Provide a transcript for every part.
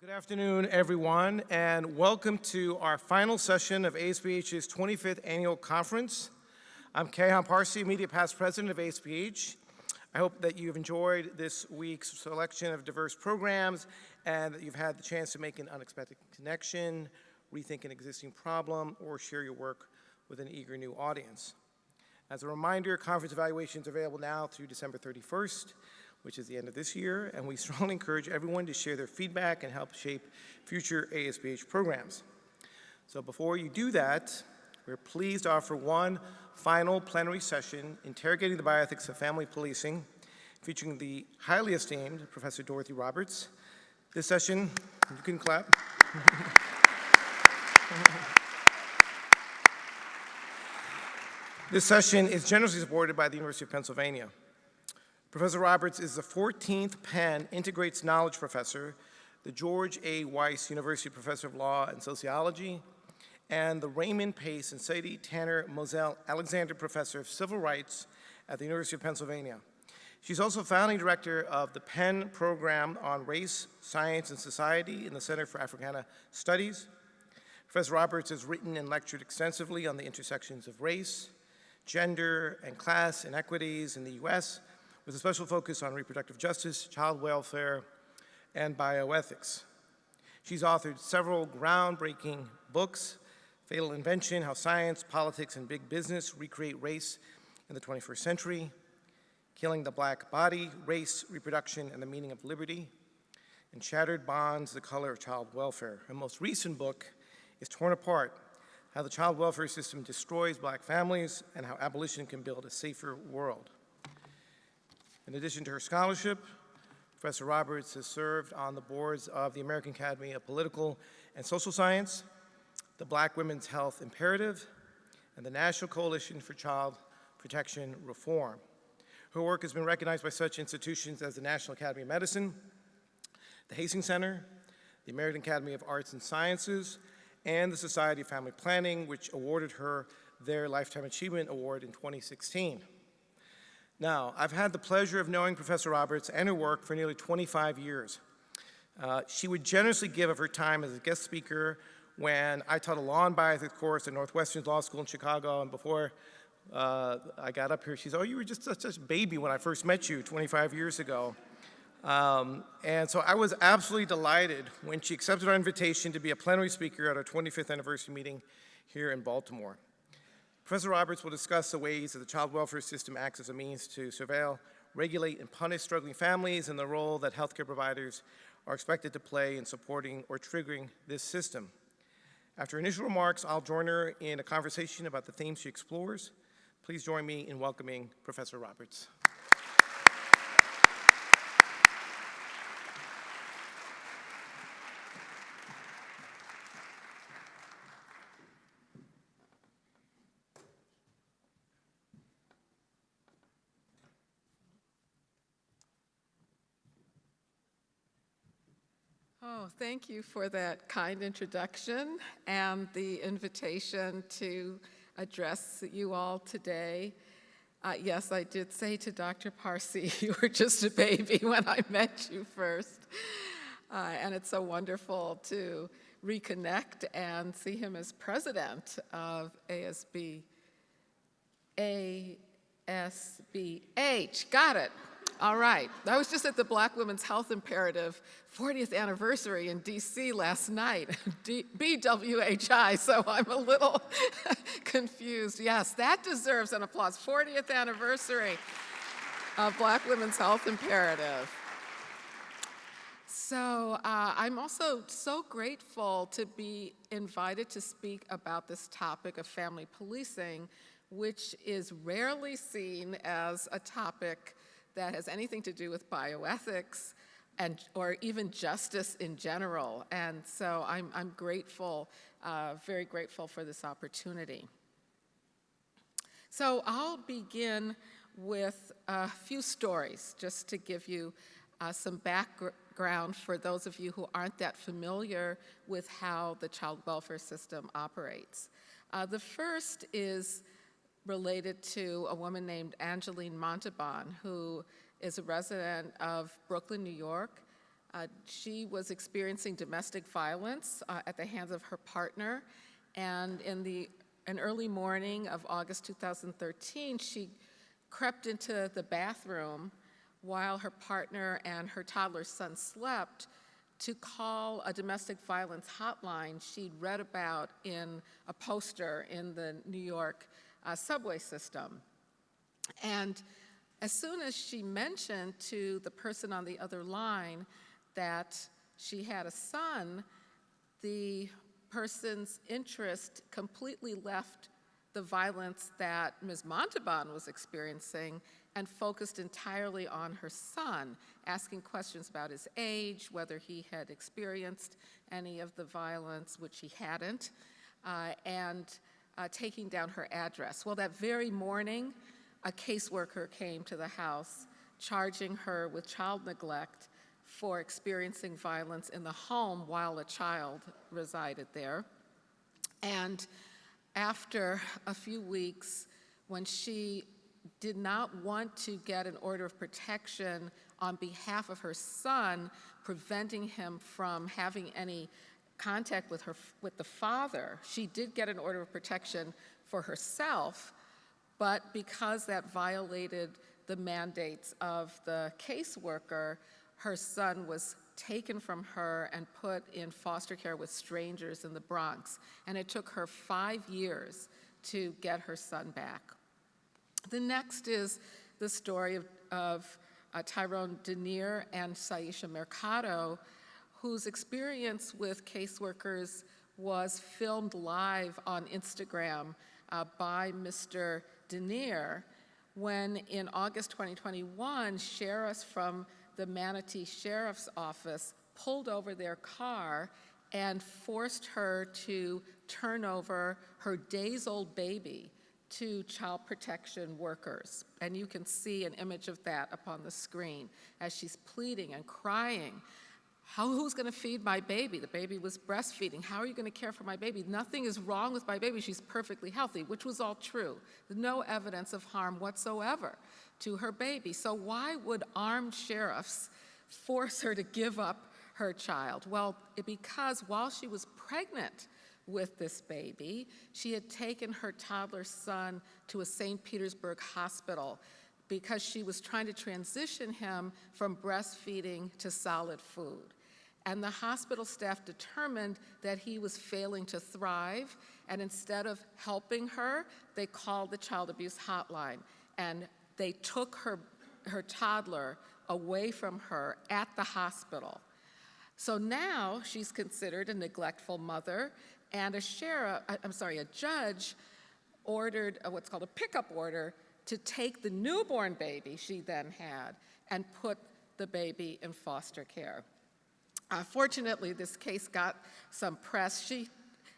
Good afternoon, everyone, and welcome to our final session of ASBH's 25th Annual Conference. I'm Kayhan Parsi, Immediate Past President of ASBH. I hope that you've enjoyed this week's selection of diverse programs and that you've had the chance to make an unexpected connection, rethink an existing problem, or share your work with an eager new audience. As a reminder, conference evaluations are available now through December 31st, which is the end of this year, and we strongly encourage everyone to share their feedback and help shape future ASBH programs. So before you do that, we're pleased to offer one final plenary session, Interrogating the Bioethics of Family Policing, featuring the highly esteemed Professor Dorothy Roberts. This session, you can clap. This session is generously supported by the University of Pennsylvania. Professor Roberts is the 14th Penn Integrates Knowledge Professor, the George A. Weiss University Professor of Law and Sociology, and the Raymond Pace and Sadie Tanner Moselle Alexander Professor of Civil Rights at the University of Pennsylvania. She's also founding director of the Penn Program on Race, Science, and Society in the Center for Africana Studies. Professor Roberts has written and lectured extensively on the intersections of race, gender, and class inequities in the U.S., with a special focus on reproductive justice, child welfare, and bioethics. She's authored several groundbreaking books: Fatal Invention, How Science, Politics, and Big Business Recreate Race in the 21st Century, Killing the Black Body, Race, Reproduction, and the Meaning of Liberty, and Shattered Bonds, The Color of Child Welfare. Her most recent book is Torn Apart, How the Child Welfare System Destroys Black Families and How Abolition Can Build a Safer World. In addition to her scholarship, Professor Roberts has served on the boards of the American Academy of Political and Social Science, the Black Women's Health Imperative, and the National Coalition for Child Protection Reform. Her work has been recognized by such institutions as the National Academy of Medicine, the Hastings Center, the American Academy of Arts and Sciences, and the Society of Family Planning, which awarded her their Lifetime Achievement Award in 2016. Now, I've had the pleasure of knowing Professor Roberts and her work for nearly 25 years. She would generously give of her time as a guest speaker when I taught a law and bioethics course at Northwestern Law School in Chicago, and before I got up here, she said, "Oh, you were just such a baby when I first met you 25 years ago." And so I was absolutely delighted when she accepted our invitation to be a plenary speaker at our 25th anniversary meeting here in Baltimore. Professor Roberts will discuss the ways that the child welfare system acts as a means to surveil, regulate, and punish struggling families, and the role that healthcare providers are expected to play in supporting or triggering this system. After initial remarks, I'll join her in a conversation about the themes she explores. Please join me in welcoming Professor Roberts. Oh, thank you for that kind introduction and the invitation to address you all today. Yes, I did say to Dr. Parsi, you were just a baby when I met you first. And it's so wonderful to reconnect and see him as president of ASBH. Got it. All right. I was just at the Black Women's Health Imperative 40th anniversary in DC last night, BWHI, so I'm a little confused. Yes, that deserves an applause. 40th anniversary of Black Women's Health Imperative. So I'm also so grateful to be invited to speak about this topic of family policing, which is rarely seen as a topic that has anything to do with bioethics or even justice in general. And so I'm grateful, very grateful for this opportunity. So I'll begin with a few stories just to give you some background for those of you who aren't that familiar with how the child welfare system operates. The first is related to a woman named Angeline Montalban, who is a resident of Brooklyn, New York. She was experiencing domestic violence at the hands of her partner, and in an early morning of August 2013, she crept into the bathroom while her partner and her toddler son slept to call a domestic violence hotline she'd read about in a poster in the New York subway system. And as soon as she mentioned to the person on the other line that she had a son, the person's interest completely left the violence that Ms. Montalban was experiencing and focused entirely on her son, asking questions about his age, whether he had experienced any of the violence, which he hadn't, and taking down her address. Well, that very morning, a caseworker came to the house charging her with child neglect for experiencing violence in the home while a child resided there. And after a few weeks, when she did not want to get an order of protection on behalf of her son, preventing him from having any contact with the father, she did get an order of protection for herself, but because that violated the mandates of the caseworker, her son was taken from her and put in foster care with strangers in the Bronx. And it took her 5 years to get her son back. The next is the story of Tyrone Denier and Saisha Mercado, whose experience with caseworkers was filmed live on Instagram by Mr. Denier, when in August 2021, sheriffs from the Manatee Sheriff's Office pulled over their car and forced her to turn over her days-old baby to child protection workers. And you can see an image of that up on the screen as she's pleading and crying. Who's gonna feed my baby? The baby was breastfeeding. How are you gonna care for my baby? Nothing is wrong with my baby. She's perfectly healthy, which was all true. No evidence of harm whatsoever to her baby. So why would armed sheriffs force her to give up her child? Well, because while she was pregnant with this baby, she had taken her toddler son to a St. Petersburg hospital because she was trying to transition him from breastfeeding to solid food. And the hospital staff determined that he was failing to thrive, and instead of helping her, they called the child abuse hotline, and they took her toddler away from her at the hospital. So now she's considered a neglectful mother, and a judge ordered what's called a pickup order to take the newborn baby she then had and put the baby in foster care. Fortunately, this case got some press. She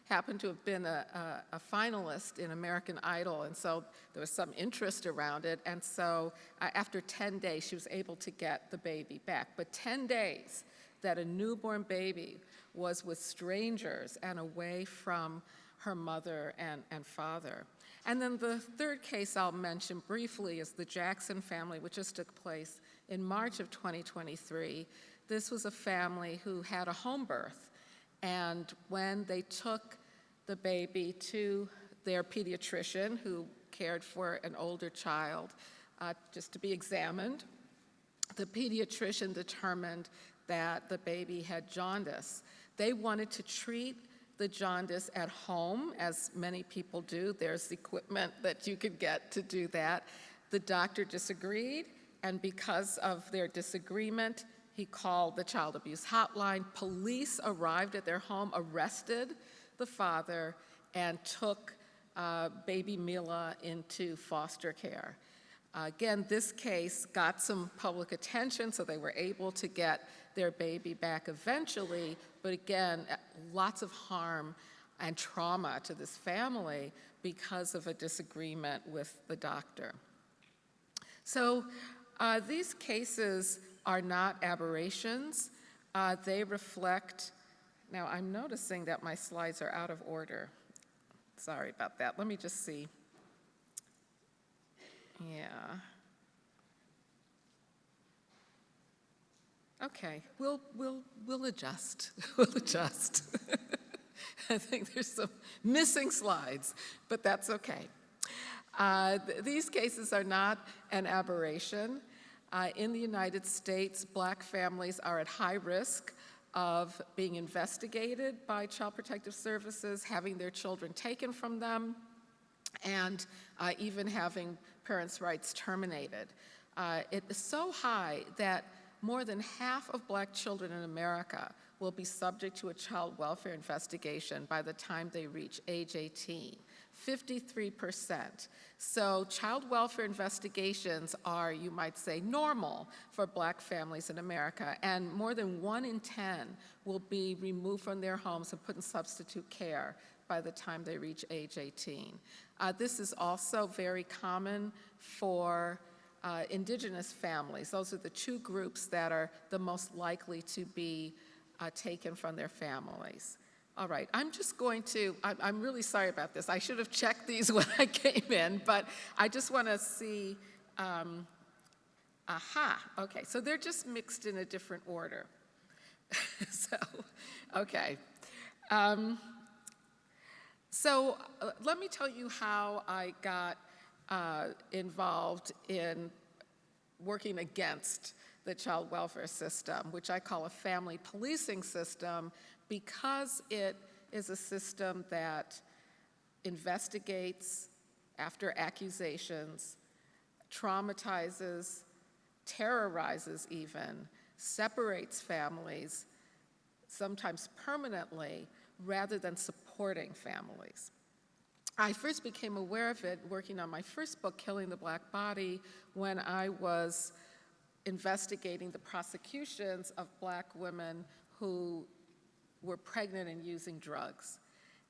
happened to have been a finalist in American Idol, and so there was some interest around it. And so after 10 days, she was able to get the baby back. But 10 days that a newborn baby was with strangers and away from her mother and father. And then the third case I'll mention briefly is the Jackson family, which just took place in March of 2023. This was a family who had a home birth, and when they took the baby to their pediatrician, who cared for an older child, just to be examined, the pediatrician determined that the baby had jaundice. They wanted to treat the jaundice at home, as many people do. There's equipment that you could get to do that. The doctor disagreed, and because of their disagreement, he called the child abuse hotline. Police arrived at their home, arrested the father, and took baby Mila into foster care. Again, this case got some public attention, so they were able to get their baby back eventually, but again, lots of harm and trauma to this family because of a disagreement with the doctor. So these cases are not aberrations. They reflect, now I'm noticing that my slides are out of order. Sorry about that. Let me just see. Yeah. Okay, we'll adjust. We'll adjust. I think there's some missing slides, but that's okay. These cases are not an aberration. In the United States, Black families are at high risk of being investigated by Child Protective Services, having their children taken from them, and even having parents' rights terminated. It is so high that more than half of Black children in America will be subject to a child welfare investigation by the time they reach age 18, 53%. So child welfare investigations are, you might say, normal for Black families in America, and more than 1 in 10 will be removed from their homes and put in substitute care by the time they reach age 18. This is also very common for Indigenous families. Those are the 2 groups that are the most likely to be taken from their families. All right, I'm just going to, I'm really sorry about this. I should have checked these when I came in, but I just want to see, okay, so they're just mixed in a different order. So, okay. Let me tell you how I got involved in working against the child welfare system, which I call a family policing system, because it is a system that investigates after accusations, traumatizes, terrorizes even, separates families, sometimes permanently, rather than supporting families. I first became aware of it working on my first book, Killing the Black Body, when I was investigating the prosecutions of Black women who were pregnant and using drugs.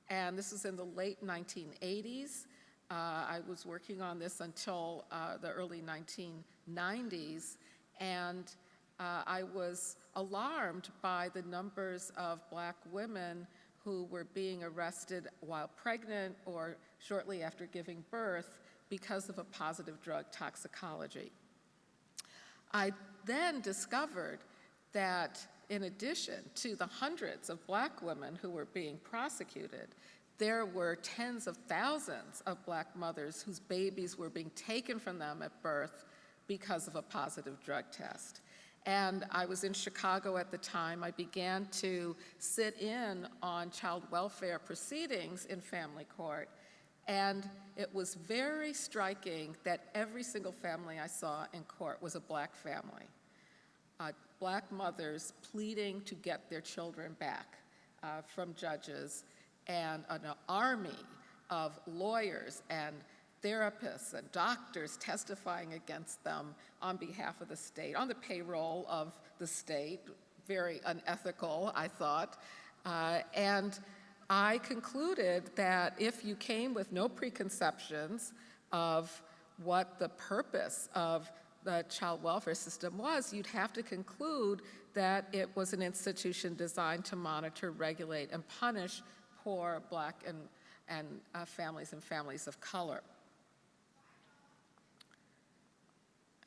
And this was in the late 1980s. I was working on this until the early 1990s, and I was alarmed by the numbers of Black women who were being arrested while pregnant or shortly after giving birth because of a positive drug toxicology. I then discovered that in addition to the hundreds of Black women who were being prosecuted, there were tens of thousands of Black mothers whose babies were being taken from them at birth because of a positive drug test. And I was in Chicago at the time. I began to sit in on child welfare proceedings in family court, and it was very striking that every single family I saw in court was a Black family. Black mothers pleading to get their children back from judges, and an army of lawyers and therapists and doctors testifying against them on behalf of the state, on the payroll of the state. Very unethical, I thought. And I concluded that if you came with no preconceptions of what the purpose of the child welfare system was, you'd have to conclude that it was an institution designed to monitor, regulate, and punish poor Black and families of color.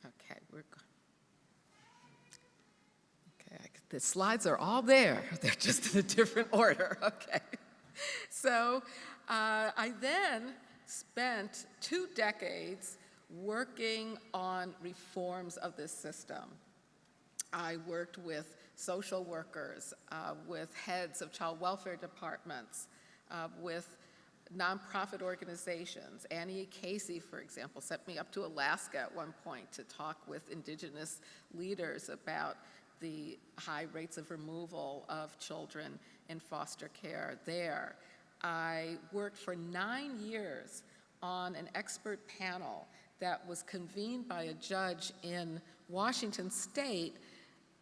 Okay, the slides are all there. They're just in a different order, okay. So I then spent 2 decades working on reforms of this system. I worked with social workers, with heads of child welfare departments, with nonprofit organizations. Annie Casey, for example, sent me up to Alaska at one point to talk with Indigenous leaders about the high rates of removal of children in foster care there. I worked for 9 years on an expert panel that was convened by a judge in Washington State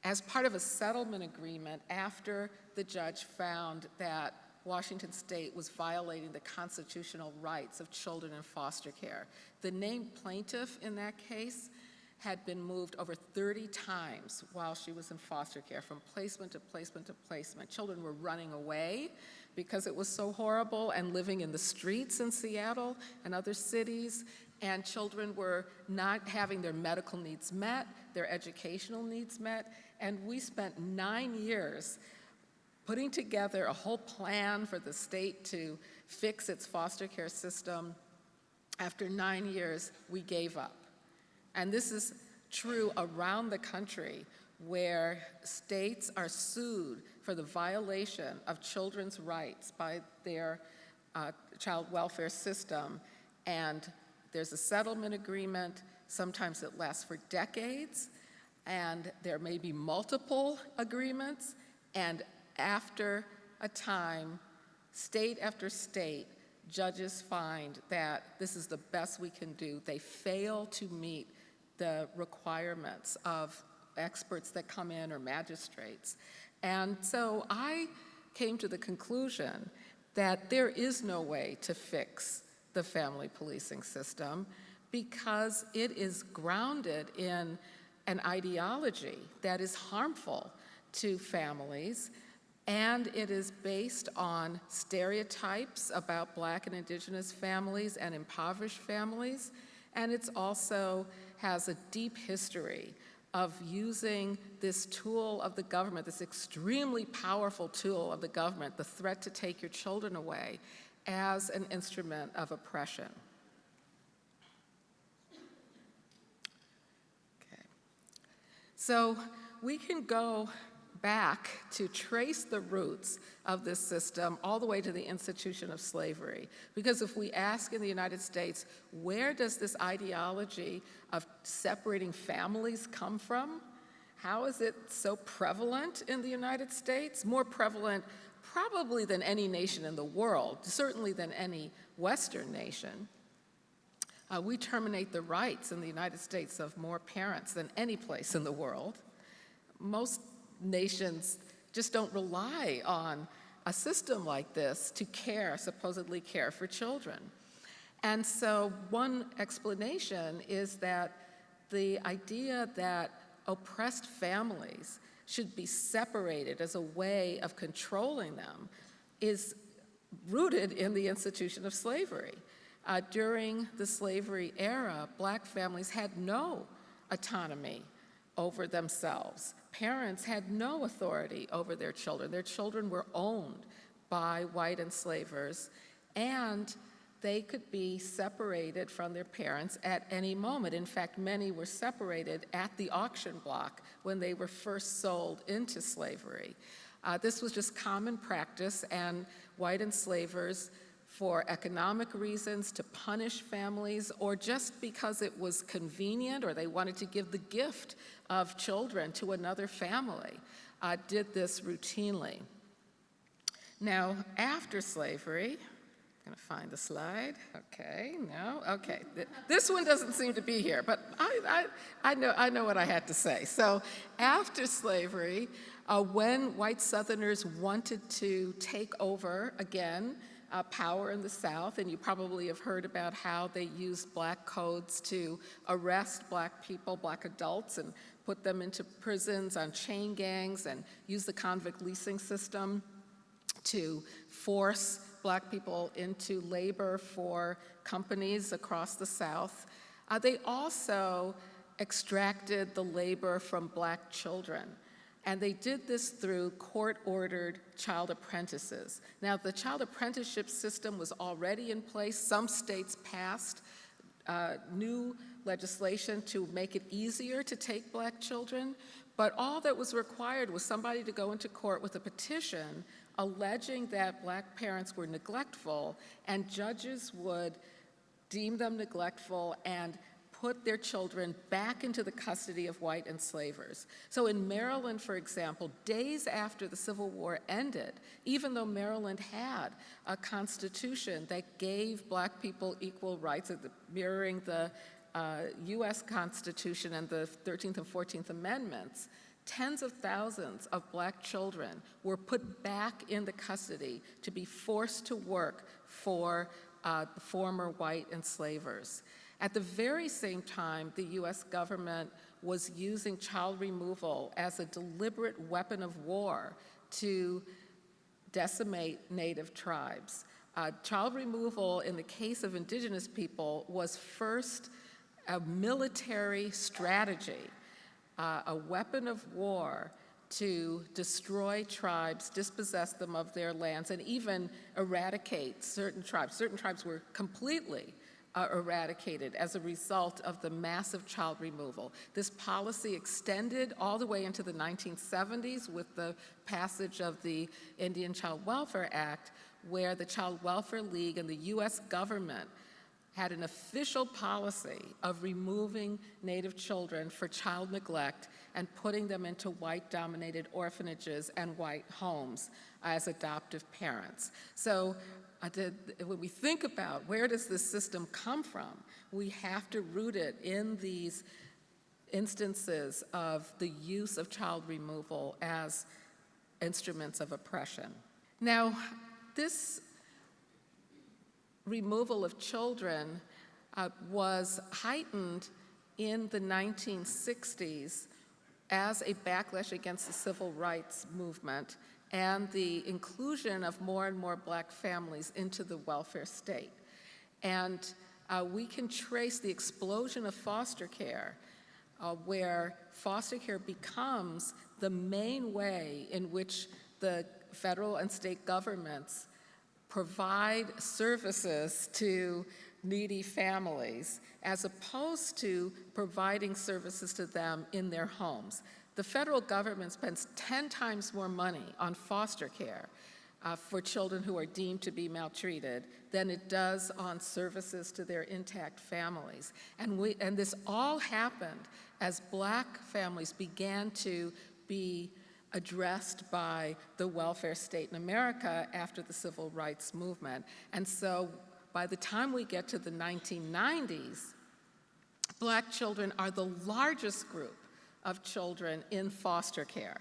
as part of a settlement agreement after the judge found that Washington State was violating the constitutional rights of children in foster care. The named plaintiff in that case had been moved over 30 times while she was in foster care, from placement to placement to placement. Children were running away because it was so horrible and living in the streets in Seattle and other cities. and children were not having their medical needs met, their educational needs met, and we spent 9 years putting together a whole plan for the state to fix its foster care system. After 9 years, we gave up. And this is true around the country, where states are sued for the violation of children's rights by their child welfare system. And there's a settlement agreement. Sometimes it lasts for decades, and there may be multiple agreements. And after a time, state after state, judges find that this is the best we can do. They fail to meet the requirements of experts that come in or magistrates. And so I came to the conclusion that there is no way to fix the family policing system because it is grounded in an ideology that is harmful to families, and it is based on stereotypes about Black and Indigenous families and impoverished families, and it also has a deep history of using this tool of the government, this extremely powerful tool of the government, the threat to take your children away, as an instrument of oppression. Okay. So we can go back to trace the roots of this system all the way to the institution of slavery. Because if we ask in the United States, where does this ideology of separating families come from? How is it so prevalent in the United States? More prevalent probably than any nation in the world, certainly than any Western nation. We terminate the rights in the United States of more parents than any place in the world. Most nations just don't rely on a system like this to supposedly care for children. And so one explanation is that the idea that oppressed families should be separated as a way of controlling them is rooted in the institution of slavery. During the slavery era, Black families had no autonomy over themselves. Parents had no authority over their children. Their children were owned by white enslavers, and they could be separated from their parents at any moment. In fact, many were separated at the auction block when they were first sold into slavery. This was just common practice, and white enslavers, for economic reasons, to punish families, or just because it was convenient or they wanted to give the gift of children to another family, did this routinely. Now, after slavery, I'm gonna find the slide. Okay, no, okay. This one doesn't seem to be here, but I know what I had to say. So after slavery, when white Southerners wanted to take over again power in the South, and you probably have heard about how they used Black codes to arrest Black people, Black adults, and put them into prisons on chain gangs, and use the convict leasing system to force Black people into labor for companies across the South. They also extracted the labor from Black children. And they did this through court-ordered child apprentices. Now, the child apprenticeship system was already in place. Some states passed new legislation to make it easier to take Black children, but all that was required was somebody to go into court with a petition alleging that Black parents were neglectful, and judges would deem them neglectful and put their children back into the custody of white enslavers. So in Maryland, for example, days after the Civil War ended, even though Maryland had a constitution that gave Black people equal rights, mirroring the US Constitution and the 13th and 14th Amendments, tens of thousands of Black children were put back in the custody to be forced to work for the former white enslavers. At the very same time, the US government was using child removal as a deliberate weapon of war to decimate Native tribes. Child removal in the case of indigenous people was first a military strategy, a weapon of war to destroy tribes, dispossess them of their lands, and even eradicate certain tribes. Certain tribes were completely eradicated as a result of the massive child removal. This policy extended all the way into the 1970s with the passage of the Indian Child Welfare Act, where the Child Welfare League and the US government had an official policy of removing Native children for child neglect and putting them into white-dominated orphanages and white homes as adoptive parents. So when we think about where does this system come from, we have to root it in these instances of the use of child removal as instruments of oppression. Now, this removal of children was heightened in the 1960s as a backlash against the civil rights movement and the inclusion of more and more Black families into the welfare state. And we can trace the explosion of foster care, where foster care becomes the main way in which the federal and state governments provide services to needy families, as opposed to providing services to them in their homes. The federal government spends 10 times more money on foster care for children who are deemed to be maltreated than it does on services to their intact families. And this all happened as Black families began to be addressed by the welfare state in America after the civil rights movement. And so by the time we get to the 1990s, Black children are the largest group of children in foster care.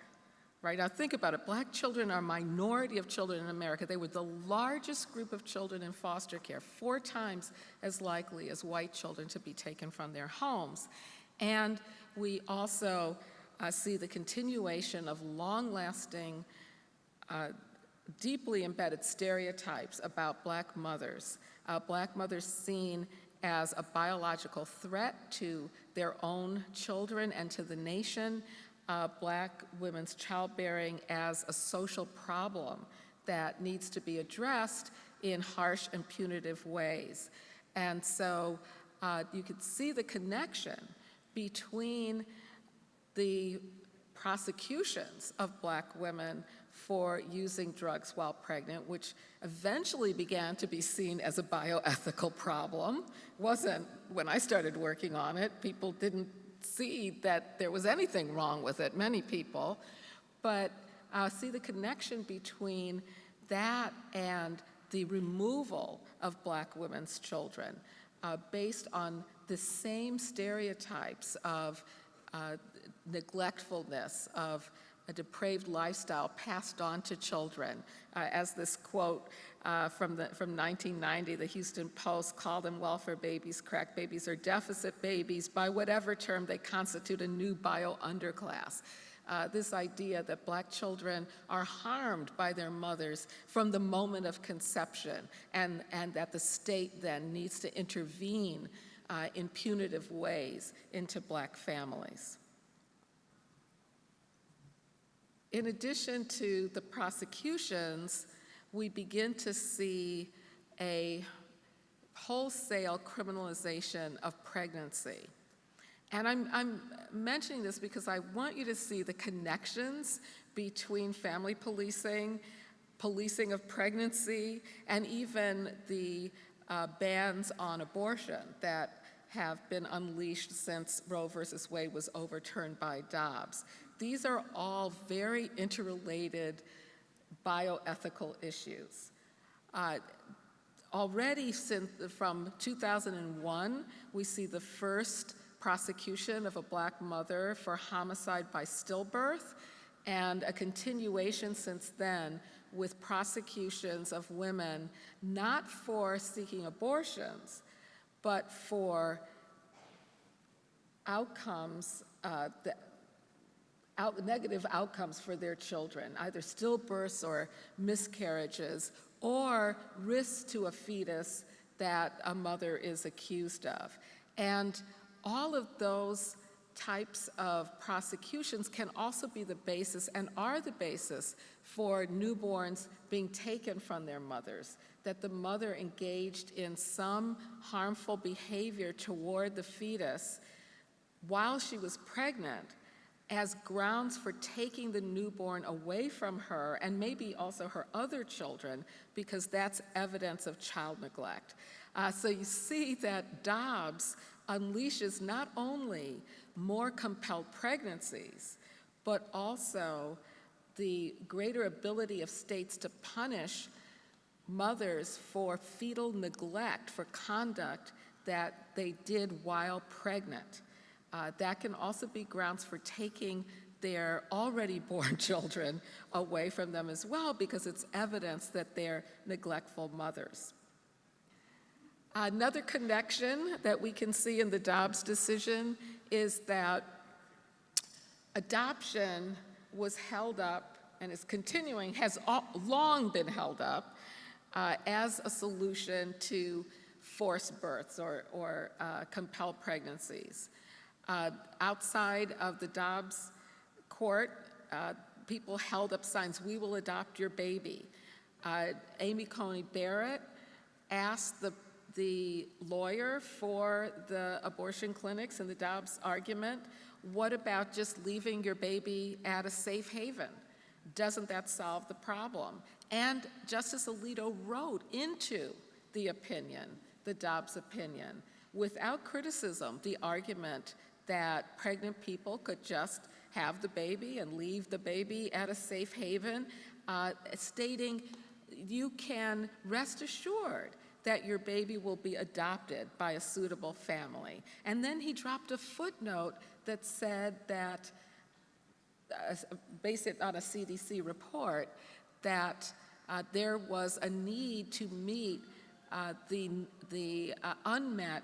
Right, now think about it. Black children are a minority of children in America. They were the largest group of children in foster care, 4 times as likely as white children to be taken from their homes. And we also see the continuation of long-lasting, deeply embedded stereotypes about Black mothers. Black mothers seen as a biological threat to their own children and to the nation. Black women's childbearing as a social problem that needs to be addressed in harsh and punitive ways. And so you could see the connection between the prosecutions of Black women for using drugs while pregnant, which eventually began to be seen as a bioethical problem. Wasn't when I started working on it. People didn't see that there was anything wrong with it, many people, but see the connection between that and the removal of Black women's children based on the same stereotypes of neglectfulness, of a depraved lifestyle passed on to children. As this quote from 1990, the Houston Post called them welfare babies, crack babies, or deficit babies. By whatever term, they constitute a new bio-underclass. This idea that Black children are harmed by their mothers from the moment of conception, and that the state then needs to intervene in punitive ways into Black families. In addition to the prosecutions, we begin to see a wholesale criminalization of pregnancy. And I'm mentioning this because I want you to see the connections between family policing, policing of pregnancy, and even the bans on abortion that have been unleashed since Roe versus Wade was overturned by Dobbs. These are all very interrelated bioethical issues. Already from 2001, we see the first prosecution of a Black mother for homicide by stillbirth, and a continuation since then with prosecutions of women not for seeking abortions, but for outcomes, negative outcomes for their children, either stillbirths or miscarriages or risks to a fetus that a mother is accused of. And all of those types of prosecutions can also be the basis and are the basis for newborns being taken from their mothers, that the mother engaged in some harmful behavior toward the fetus while she was pregnant as grounds for taking the newborn away from her and maybe also her other children, because that's evidence of child neglect. So you see that Dobbs unleashes not only more compelled pregnancies, but also the greater ability of states to punish mothers for fetal neglect, for conduct that they did while pregnant. That can also be grounds for taking their already born children away from them as well, because it's evidence that they're neglectful mothers. Another connection that we can see in the Dobbs decision is that adoption was held up and is continuing, has long been held up as a solution to forced births or compelled pregnancies. Outside of the Dobbs court, people held up signs, "We will adopt your baby." Amy Coney Barrett asked the lawyer for the abortion clinics in the Dobbs argument, what about just leaving your baby at a safe haven? Doesn't that solve the problem? And Justice Alito wrote into the opinion, the Dobbs opinion, without criticism, the argument that pregnant people could just have the baby and leave the baby at a safe haven, stating you can rest assured that your baby will be adopted by a suitable family. And then he dropped a footnote that said that, based on a CDC report, that there was a need to meet the unmet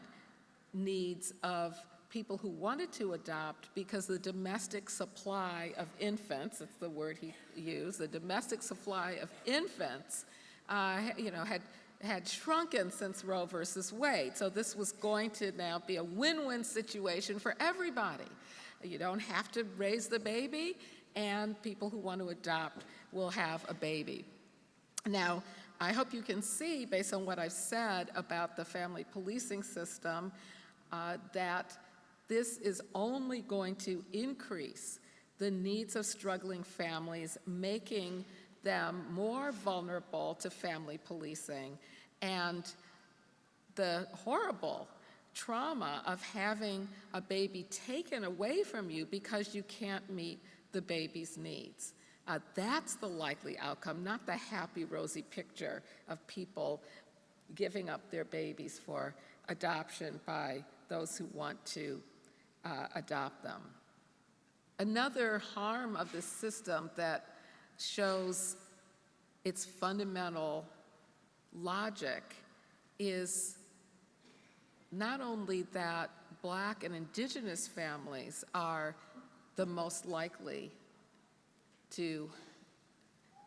needs of people who wanted to adopt, because the domestic supply of infants, that's the word he used, the domestic supply of infants, had shrunken since Roe versus Wade. So this was going to now be a win-win situation for everybody. You don't have to raise the baby, and people who want to adopt will have a baby. Now, I hope you can see, based on what I've said about the family policing system, that this is only going to increase the needs of struggling families, making them more vulnerable to family policing, and the horrible trauma of having a baby taken away from you because you can't meet the baby's needs. That's the likely outcome, not the happy, rosy picture of people giving up their babies for adoption by those who want to adopt them. Another harm of this system that shows its fundamental logic is not only that Black and Indigenous families are the most likely to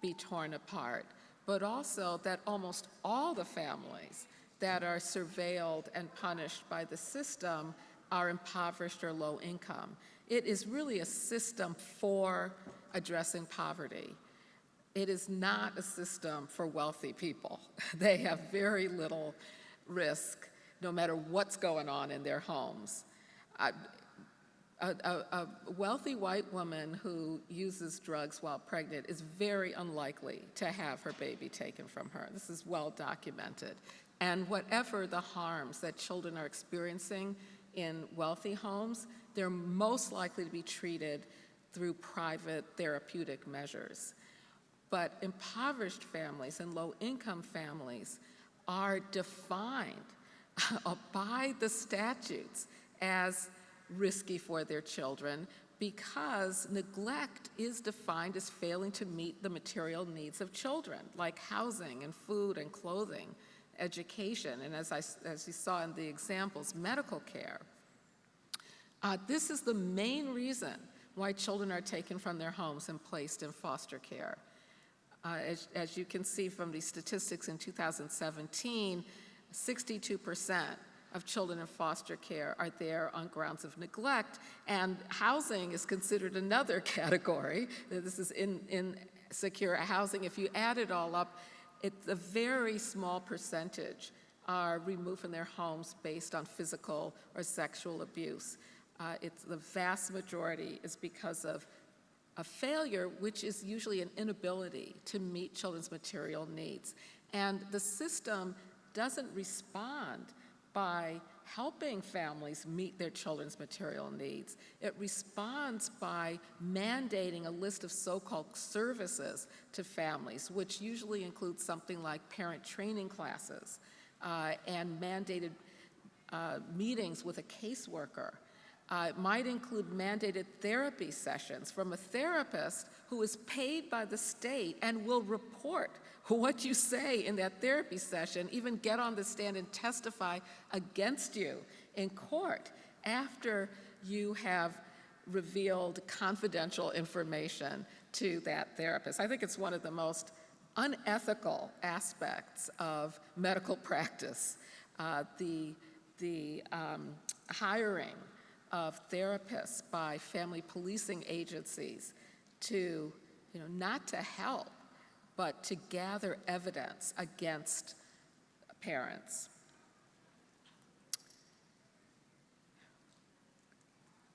be torn apart, but also that almost all the families that are surveilled and punished by the system are impoverished or low income. It is really a system for addressing poverty. It is not a system for wealthy people. They have very little risk, no matter what's going on in their homes. A wealthy white woman who uses drugs while pregnant is very unlikely to have her baby taken from her. This is well documented. And whatever the harms that children are experiencing in wealthy homes, they're most likely to be treated through private therapeutic measures. But impoverished families and low-income families are defined by the statutes as risky for their children, because neglect is defined as failing to meet the material needs of children, like housing and food and clothing, education, and as you saw in the examples, medical care. This is the main reason why children are taken from their homes and placed in foster care. As you can see from the statistics in 2017, 62% of children in foster care are there on grounds of neglect, and housing is considered another category. This is insecure housing. If you add it all up, it's a very small percentage are removed from their homes based on physical or sexual abuse. It's the vast majority is because of a failure, which is usually an inability to meet children's material needs. And the system doesn't respond by helping families meet their children's material needs. It responds by mandating a list of so-called services to families, which usually includes something like parent training classes and mandated meetings with a caseworker. It might include mandated therapy sessions from a therapist who is paid by the state and will report what you say in that therapy session, even get on the stand and testify against you in court after you have revealed confidential information to that therapist. I think it's one of the most unethical aspects of medical practice, the hiring of therapists by family policing agencies to, not to help, but to gather evidence against parents.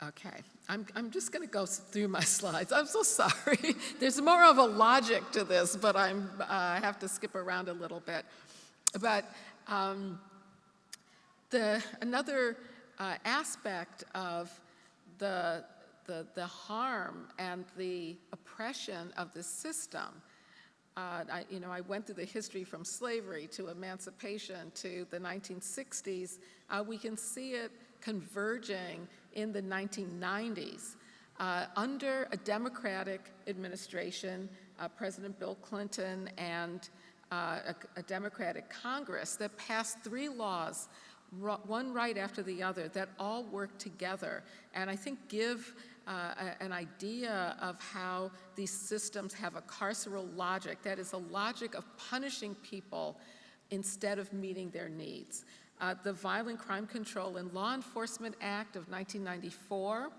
Okay, I'm just going to go through my slides. I'm so sorry. There's more of a logic to this, but I have to skip around a little bit. But another aspect of the harm and the oppression of the system. I went through the history from slavery to emancipation to the 1960s. We can see it converging in the 1990s. Under a Democratic administration, President Bill Clinton and a Democratic Congress that passed 3 laws, one right after the other, that all work together, and I think give an idea of how these systems have a carceral logic, that is a logic of punishing people instead of meeting their needs. The Violent Crime Control and Law Enforcement Act of 1994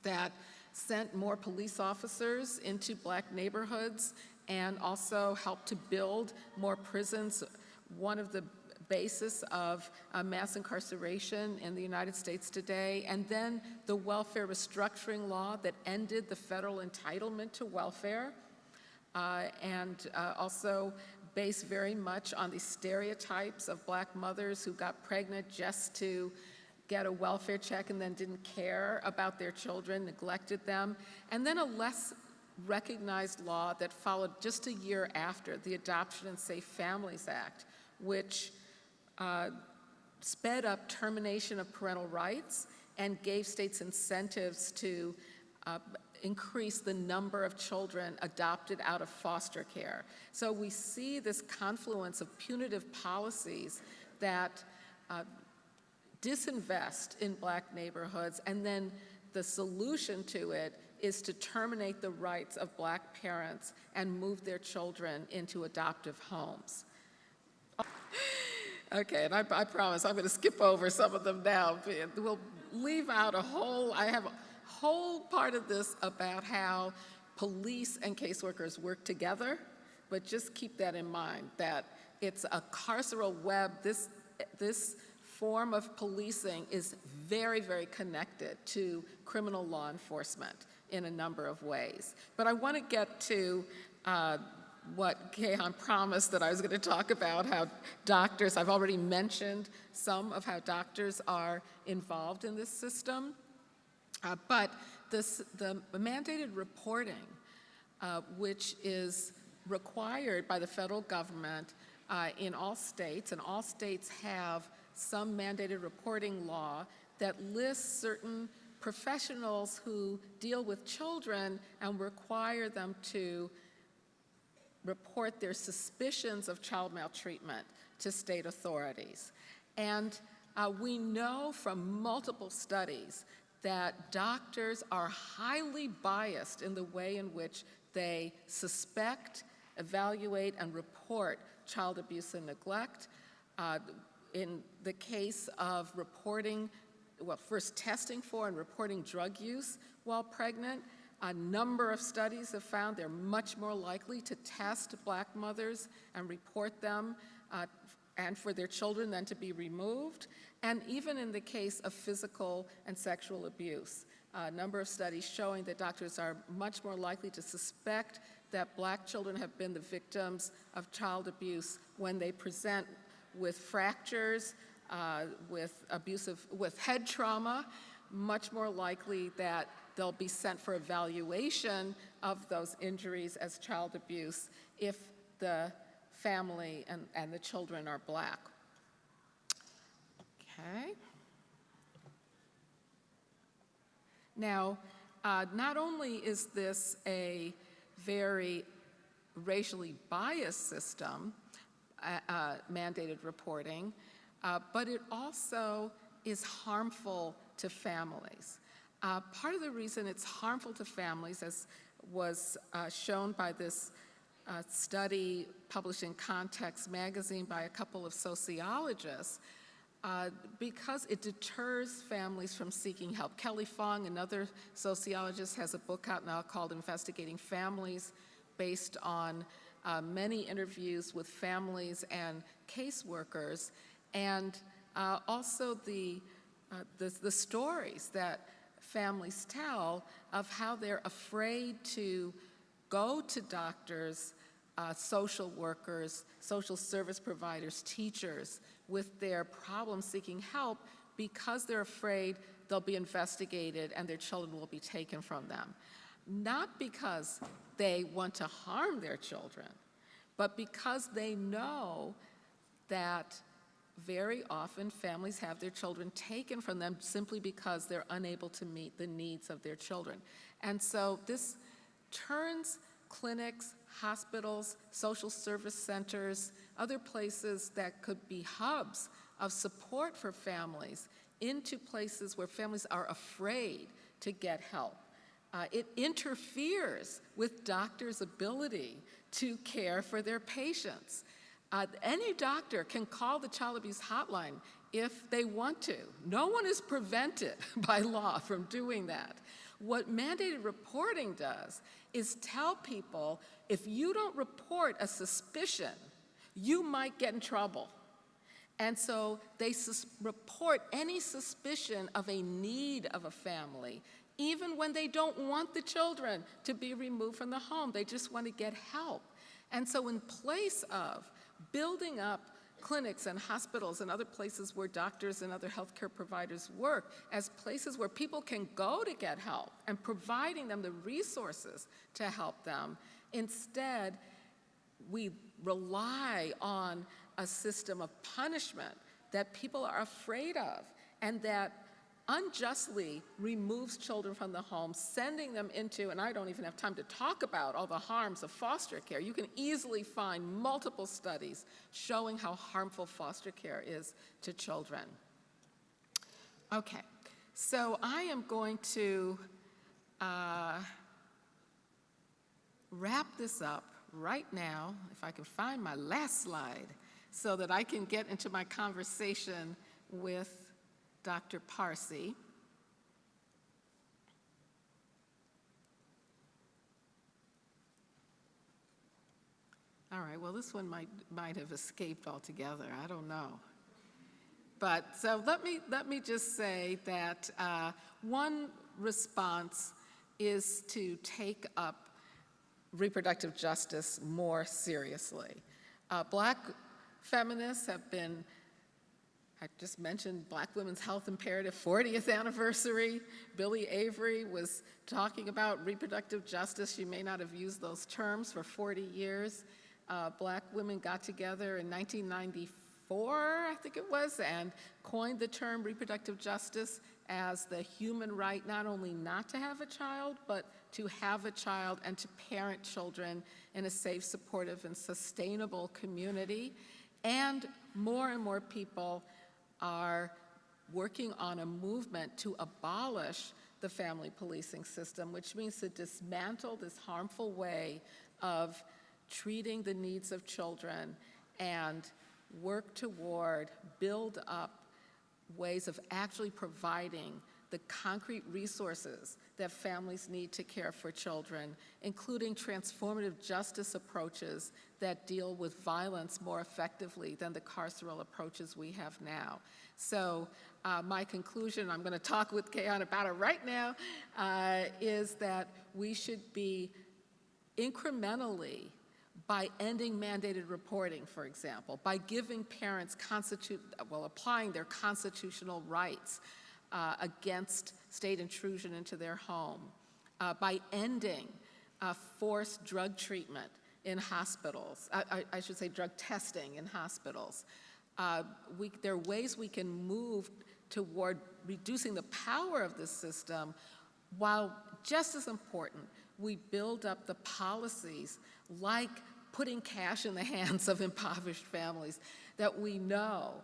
that sent more police officers into Black neighborhoods and also helped to build more prisons, one of the basis of mass incarceration in the United States today, and then the welfare restructuring law that ended the federal entitlement to welfare, and also based very much on the stereotypes of Black mothers who got pregnant just to get a welfare check and then didn't care about their children, neglected them, and then a less recognized law that followed just a year after, the Adoption and Safe Families Act, which sped up termination of parental rights and gave states incentives to increase the number of children adopted out of foster care. So we see this confluence of punitive policies that disinvest in Black neighborhoods, and then the solution to it is to terminate the rights of Black parents and move their children into adoptive homes. Okay, and I promise I'm going to skip over some of them now. We'll leave out I have a whole part of this about how police and caseworkers work together, but just keep that in mind, that it's a carceral web. This form of policing is very, very connected to criminal law enforcement in a number of ways. But I want to get to what Kayhan promised that I was going to talk about, how doctors, I've already mentioned some of how doctors are involved in this system, but the mandated reporting, which is required by the federal government in all states, and all states have some mandated reporting law that lists certain professionals who deal with children and require them to report their suspicions of child maltreatment to state authorities. And we know from multiple studies that doctors are highly biased in the way in which they suspect evaluate and report child abuse and neglect. In the case of reporting, well, first testing for and reporting drug use while pregnant, a number of studies have found they're much more likely to test Black mothers and report them and for their children than to be removed. And even in the case of physical and sexual abuse, a number of studies showing that doctors are much more likely to suspect that Black children have been the victims of child abuse when they present with fractures, with head trauma, much more likely that they'll be sent for evaluation of those injuries as child abuse if the family and the children are Black. Okay. Now, not only is this a very racially biased system, mandated reporting, but it also is harmful to families. Part of the reason it's harmful to families, as was shown by this study published in Context magazine by a couple of sociologists, because it deters families from seeking help. Kelly Fong, another sociologist, has a book out now called Investigating Families, based on many interviews with families and caseworkers, and also the stories that families tell of how they're afraid to go to doctors, social workers, social service providers, teachers with their problems seeking help because they're afraid they'll be investigated and their children will be taken from them. Not because they want to harm their children, but because they know that very often families have their children taken from them simply because they're unable to meet the needs of their children. And so this turns clinics, hospitals, social service centers, other places that could be hubs of support for families into places where families are afraid to get help. It interferes with doctors' ability to care for their patients. Any doctor can call the child abuse hotline if they want to. No one is prevented by law from doing that. What mandated reporting does is tell people, if you don't report a suspicion, you might get in trouble. And so they report any suspicion of a need of a family, even when they don't want the children to be removed from the home. They just want to get help. And so in place of building up clinics and hospitals and other places where doctors and other healthcare providers work as places where people can go to get help and providing them the resources to help them, instead, we rely on a system of punishment that people are afraid of and that unjustly removes children from the home, sending them into, and I don't even have time to talk about all the harms of foster care. You can easily find multiple studies showing how harmful foster care is to children. Okay, so I am going to wrap this up right now, if I can find my last slide, so that I can get into my conversation with Dr. Parsi. All right, well, this one might have escaped altogether. I don't know. But so let me just say that one response is to take up reproductive justice more seriously. Black feminists have been, I just mentioned Black Women's Health Imperative 40th anniversary. Billie Avery was talking about reproductive justice. She may not have used those terms for 40 years. Black women got together in 1994, I think it was, and coined the term reproductive justice as the human right not only not to have a child, but to have a child and to parent children in a safe, supportive, and sustainable community. And more people are working on a movement to abolish the family policing system, which means to dismantle this harmful way of treating the needs of children and work toward, build up ways of actually providing the concrete resources that families need to care for children, including transformative justice approaches that deal with violence more effectively than the carceral approaches we have now. So my conclusion, I'm going to talk with Kayhan about it right now, is that we should be incrementally, by ending mandated reporting, for example, by giving parents applying their constitutional rights against state intrusion into their home, by ending forced drug treatment in hospitals, I should say drug testing in hospitals. There are ways we can move toward reducing the power of this system, while just as important, we build up the policies like putting cash in the hands of impoverished families that we know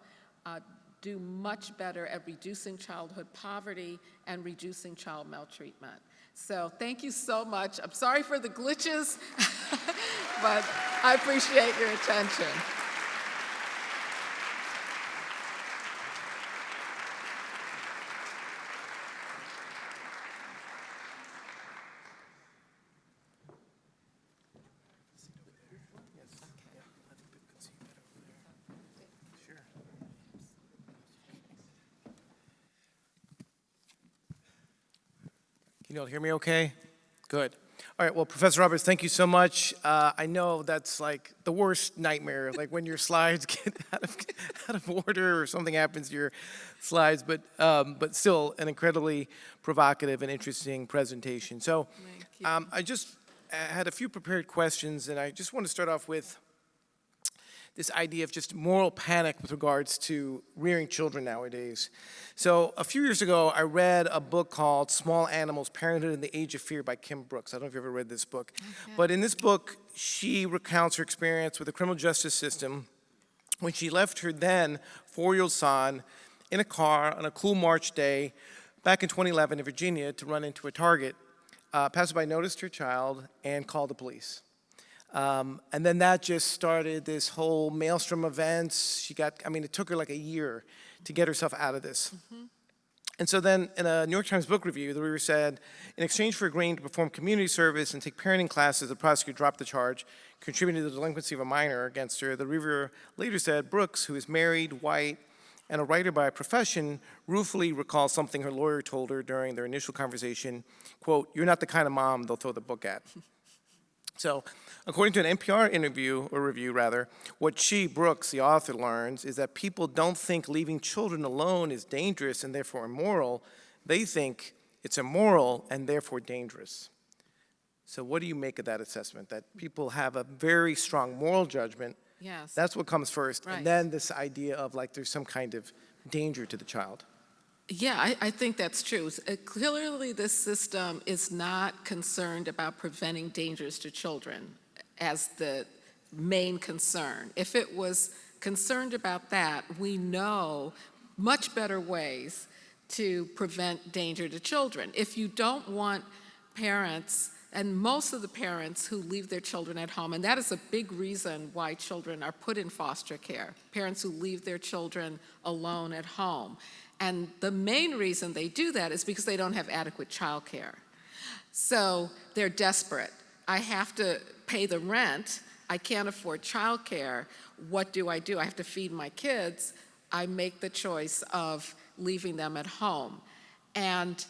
do much better at reducing childhood poverty and reducing child maltreatment. So thank you so much. I'm sorry for the glitches, but I appreciate your attention. Can you all hear me okay? Good. All right, well, Professor Roberts, thank you so much. I know that's like the worst nightmare, like when your slides get out of order or something happens to your slides, but still an incredibly provocative and interesting presentation. So I just had a few prepared questions, and I just want to start off with this idea of just moral panic with regards to rearing children nowadays. So a few years ago, I read a book called Small Animals, Parenthood in the Age of Fear by Kim Brooks. I don't know if you've ever read this book. Okay. But in this book, she recounts her experience with the criminal justice system when she left her then 4-year-old son in a car on a cool March day back in 2011 in Virginia to run into a Target. Passerby noticed her child and called the police. And then that just started this whole maelstrom of events. It took her like a year to get herself out of this. Mm-hmm. And so then in a New York Times book review, the reviewer said, in exchange for agreeing to perform community service and take parenting classes, the prosecutor dropped the charge, contributing to the delinquency of a minor against her. The reviewer later said, Brooks, who is married, white, and a writer by profession, ruefully recalls something her lawyer told her during their initial conversation, quote, "You're not the kind of mom they'll throw the book at." So, according to an NPR review, what she, Brooks, the author, learns is that people don't think leaving children alone is dangerous and therefore immoral. They think it's immoral and therefore dangerous. So what do you make of that assessment, that people have a very strong moral judgment? Yes. That's what comes first, right. And then this idea of like there's some kind of danger to the child. Yeah, I think that's true. Clearly, this system is not concerned about preventing dangers to children as the main concern. If it was concerned about that, we know much better ways to prevent danger to children. If you don't want parents, and most of the parents who leave their children at home, and that is a big reason why children are put in foster care, parents who leave their children alone at home. And the main reason they do that is because they don't have adequate child care. So they're desperate. I have to pay the rent. I can't afford child care. What do? I have to feed my kids. I make the choice of leaving them at home. And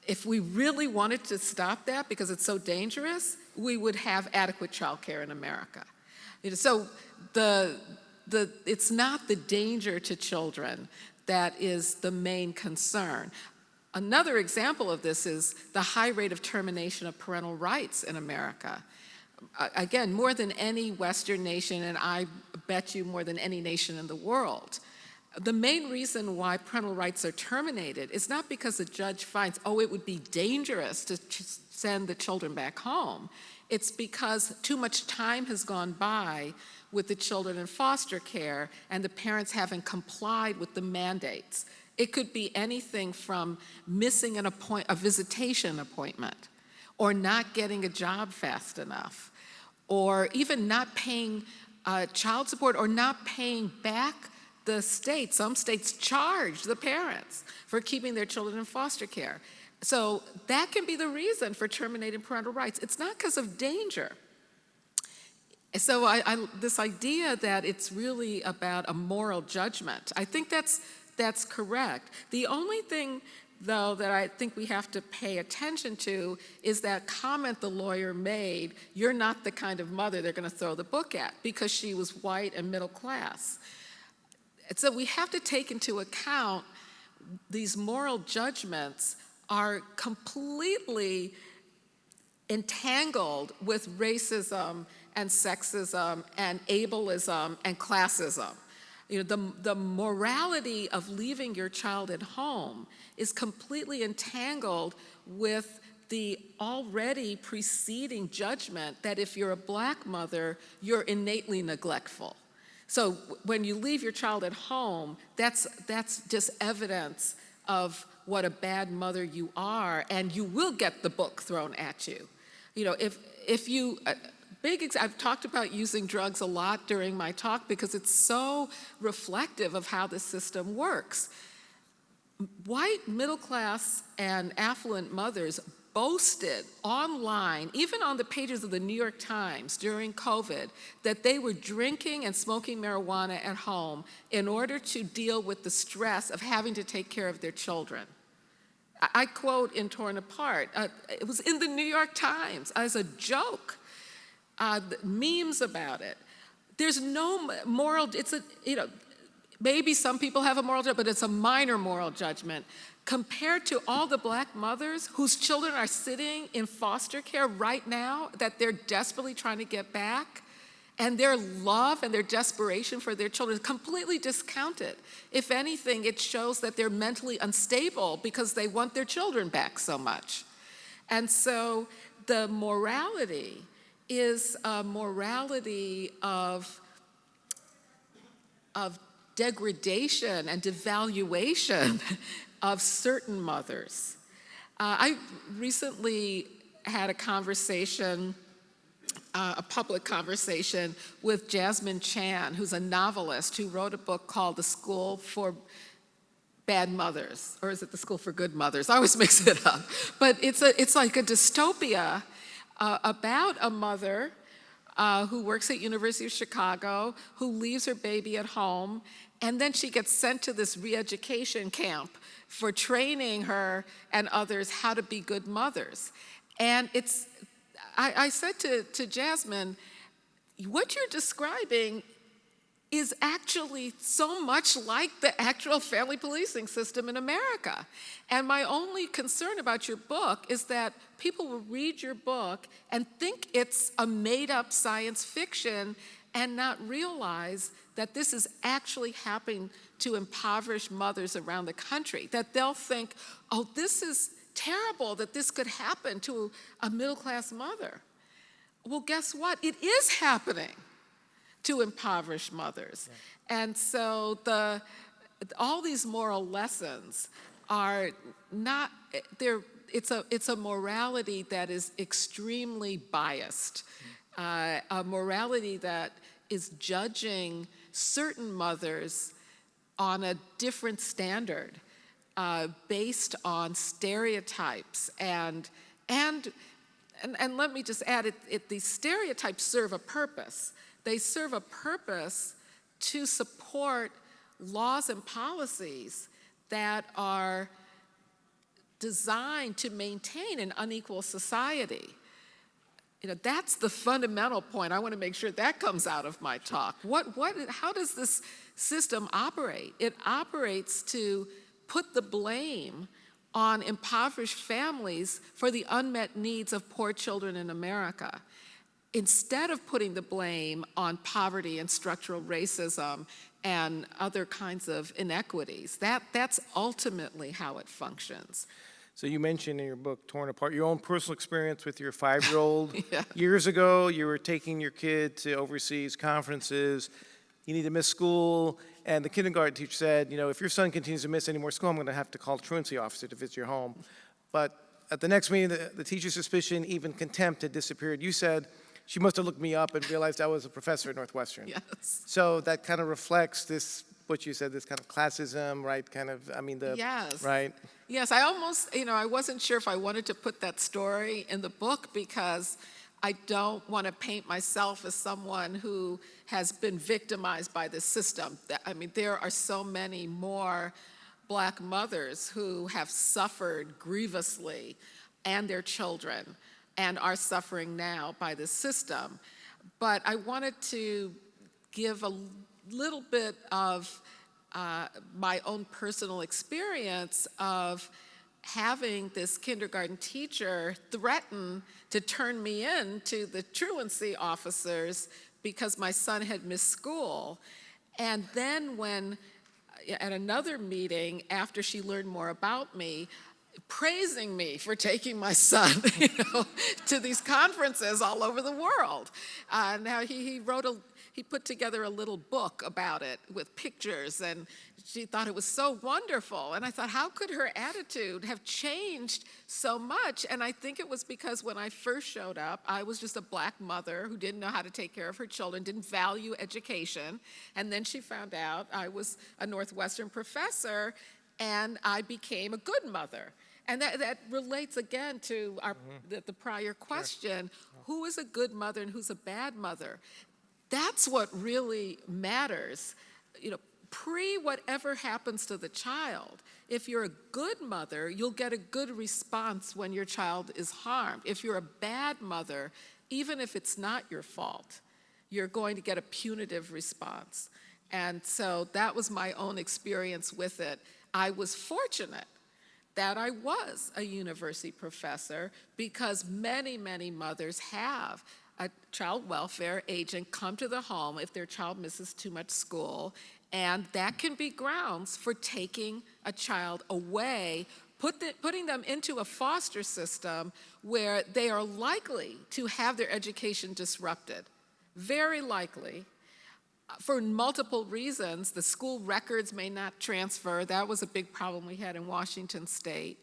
if we really wanted to stop that because it's so dangerous, we would have adequate child care in America. So it's not the danger to children that is the main concern. Another example of this is the high rate of termination of parental rights in America. Again, more than any Western nation, and I bet you more than any nation in the world. The main reason why parental rights are terminated is not because the judge finds, it would be dangerous to send the children back home. It's because too much time has gone by with the children in foster care and the parents haven't complied with the mandates. It could be anything from missing a visitation appointment, or not getting a job fast enough, or even not paying child support or not paying back the state. Some states charge the parents for keeping their children in foster care. So that can be the reason for terminating parental rights. It's not because of danger. So this idea that it's really about a moral judgment, I think that's correct. The only thing, though, that I think we have to pay attention to is that comment the lawyer made, "You're not the kind of mother they're going to throw the book at," because she was white and middle class. And so we have to take into account these moral judgments are completely entangled with racism and sexism and ableism and classism. The morality of leaving your child at home is completely entangled with the already preceding judgment that if you're a Black mother, you're innately neglectful. So when you leave your child at home, that's just evidence of what a bad mother you are, and you will get the book thrown at you. If you, I've talked about using drugs a lot during my talk because it's so reflective of how the system works. White, middle class, and affluent mothers boasted online, even on the pages of the New York Times during COVID, that they were drinking and smoking marijuana at home in order to deal with the stress of having to take care of their children. I quote in Torn Apart, it was in the New York Times as a joke, memes about it. There's no moral, maybe some people have a moral judgment, but it's a minor moral judgment compared to all the Black mothers whose children are sitting in foster care right now that they're desperately trying to get back, and their love and their desperation for their children is completely discounted. If anything, it shows that they're mentally unstable because they want their children back so much. And so the morality is a morality of degradation and devaluation of certain mothers. I recently had a conversation, a public conversation with Jasmine Chan, who's a novelist who wrote a book called The School for Bad Mothers, or is it The School for Good Mothers? I always mix it up. But it's like a dystopia about a mother who works at University of Chicago, who leaves her baby at home, and then she gets sent to this re-education camp for training her and others how to be good mothers. And I said to Jasmine, what you're describing is actually so much like the actual family policing system in America. And my only concern about your book is that people will read your book and think it's a made-up science fiction and not realize that this is actually happening to impoverished mothers around the country, that they'll think, oh, this is terrible that this could happen to a middle-class mother. Well, guess what? It is happening to impoverished mothers. Right. And so all these moral lessons are not, it's a morality that is extremely biased, a morality that is judging certain mothers on a different standard based on stereotypes and let me just add, these stereotypes serve a purpose. They serve a purpose to support laws and policies that are designed to maintain an unequal society. That's the fundamental point. I want to make sure that comes out of my talk. How does this system operate? It operates to put the blame on impoverished families for the unmet needs of poor children in America, instead of putting the blame on poverty and structural racism and other kinds of inequities. That's ultimately how it functions. So you mentioned in your book, Torn Apart, your own personal experience with your 5-year-old. Yeah. Years ago, you were taking your kid to overseas conferences. You need to miss school, and the kindergarten teacher said, if your son continues to miss any more school, I'm going to have to call the truancy officer to visit your home. But at the next meeting, the teacher's suspicion, even contempt, had disappeared. You said, she must have looked me up and realized I was a professor at Northwestern. Yes. So that kind of reflects this, what you said, this kind of classism, right? Kind of, I mean, the, Yes. right? Yes, I almost, I wasn't sure if I wanted to put that story in the book because I don't want to paint myself as someone who has been victimized by this system. I mean, there are so many more Black mothers who have suffered grievously, and their children, and are suffering now by this system. But I wanted to give a little bit of my own personal experience of having this kindergarten teacher threaten to turn me in to the truancy officers because my son had missed school. And then when, at another meeting, after she learned more about me, praising me for taking my son, to these conferences all over the world. Now he put together a little book about it with pictures, and she thought it was so wonderful. And I thought, how could her attitude have changed so much? And I think it was because when I first showed up, I was just a Black mother who didn't know how to take care of her children, didn't value education. And then she found out I was a Northwestern professor, and I became a good mother. And that relates again to the prior question, who is a good mother and who's a bad mother? That's what really matters. Pre whatever happens to the child, if you're a good mother, you'll get a good response when your child is harmed. If you're a bad mother, even if it's not your fault, you're going to get a punitive response. And so that was my own experience with it. I was fortunate that I was a university professor because many, many mothers have a child welfare agent come to the home if their child misses too much school, and that can be grounds for taking a child away, putting them into a foster system where they are likely to have their education disrupted, very likely. For multiple reasons, the school records may not transfer. That was a big problem we had in Washington State.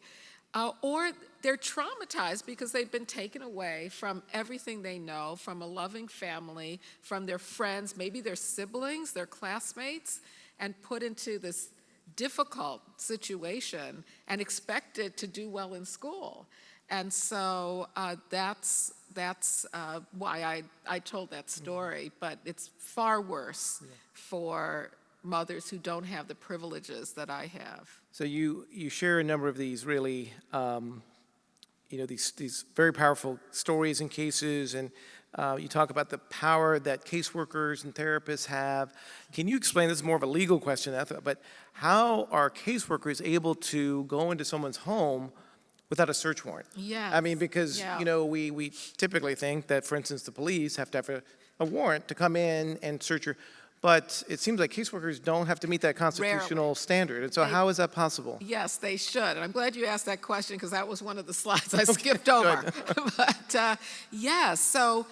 Or they're traumatized because they've been taken away from everything they know, from a loving family, from their friends, maybe their siblings, their classmates, and put into this difficult situation and expected to do well in school. And so that's why I told that story, but it's far worse for mothers who don't have the privileges that I have. So you share a number of these really, these very powerful stories and cases, and you talk about the power that caseworkers and therapists have. Can you explain, this is more of a legal question, but how are caseworkers able to go into someone's home without a search warrant? Yeah. I mean, because, we typically think that, for instance, the police have to have a warrant to come in and search your, but it seems like caseworkers don't have to meet that constitutional standard. And so how is that possible? Yes, they should. And I'm glad you asked that question because that was one of the slides I skipped over. But so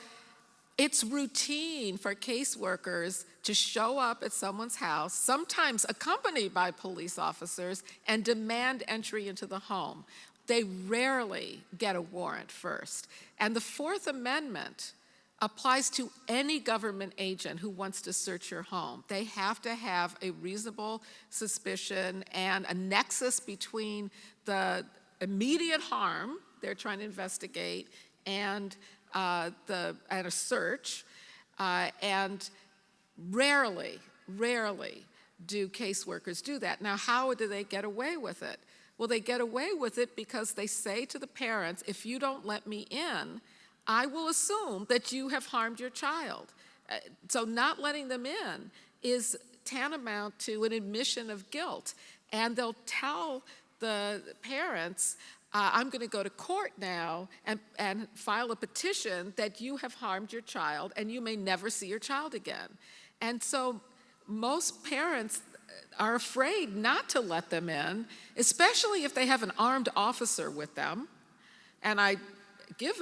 it's routine for caseworkers to show up at someone's house, sometimes accompanied by police officers, and demand entry into the home. They rarely get a warrant first. And the Fourth Amendment applies to any government agent who wants to search your home. They have to have a reasonable suspicion and a nexus between the immediate harm they're trying to investigate and a search. And rarely do caseworkers do that. Now, how do they get away with it? Well, they get away with it because they say to the parents, if you don't let me in, I will assume that you have harmed your child. So not letting them in is tantamount to an admission of guilt. And they'll tell the parents, I'm going to go to court now and file a petition that you have harmed your child and you may never see your child again. And so most parents are afraid not to let them in, especially if they have an armed officer with them. And I give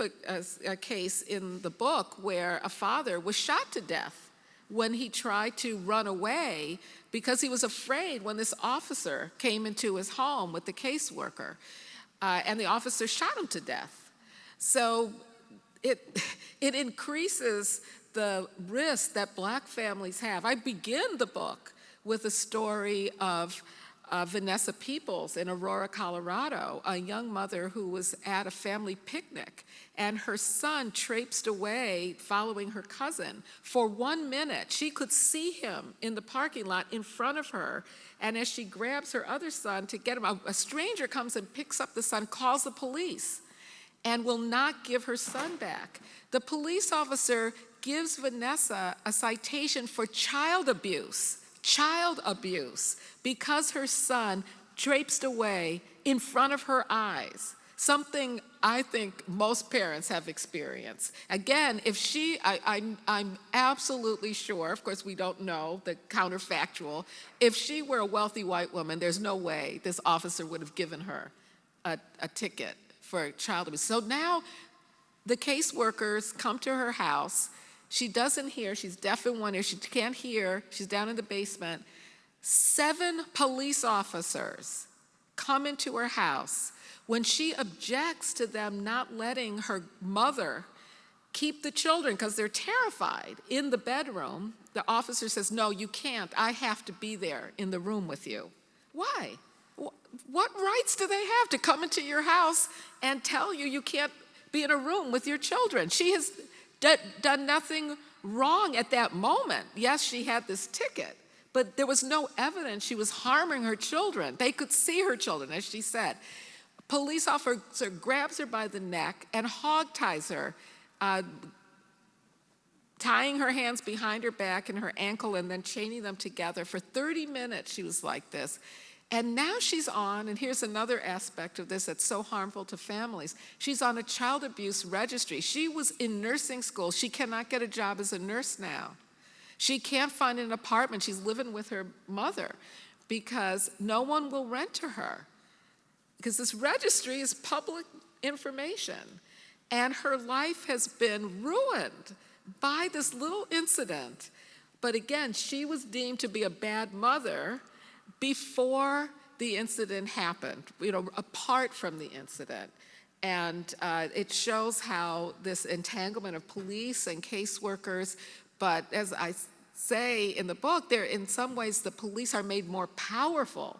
a case in the book where a father was shot to death when he tried to run away because he was afraid when this officer came into his home with the caseworker, and the officer shot him to death. So it increases the risk that Black families have. I begin the book with a story of Vanessa Peoples in Aurora, Colorado, a young mother who was at a family picnic, and her son traipsed away following her cousin. For 1 minute, she could see him in the parking lot in front of her, and as she grabs her other son to get him, a stranger comes and picks up the son, calls the police, and will not give her son back. The police officer gives Vanessa a citation for child abuse, because her son traipsed away in front of her eyes, something I think most parents have experienced. Again, if I'm absolutely sure, of course we don't know the counterfactual, if she were a wealthy white woman, there's no way this officer would have given her a ticket for child abuse. So now the caseworkers come to her house. She doesn't hear, she's deaf in one ear, she can't hear, she's down in the basement. 7 police officers come into her house. When she objects to them not letting her mother keep the children because they're terrified in the bedroom, the officer says, no, you can't, I have to be there in the room with you. Why? What rights do they have to come into your house and tell you you can't be in a room with your children? She has done nothing wrong at that moment. Yes, she had this ticket, but there was no evidence she was harming her children. They could see her children, as she said. Police officer grabs her by the neck and hog ties her, tying her hands behind her back and her ankle and then chaining them together. For 30 minutes she was like this. And now she's on, and here's another aspect of this that's so harmful to families, she's on a child abuse registry. She was in nursing school. She cannot get a job as a nurse now. She can't find an apartment. She's living with her mother because no one will rent to her because this registry is public information. And her life has been ruined by this little incident. But again, she was deemed to be a bad mother before the incident happened, apart from the incident. And it shows how this entanglement of police and caseworkers, but as I say in the book, in some ways the police are made more powerful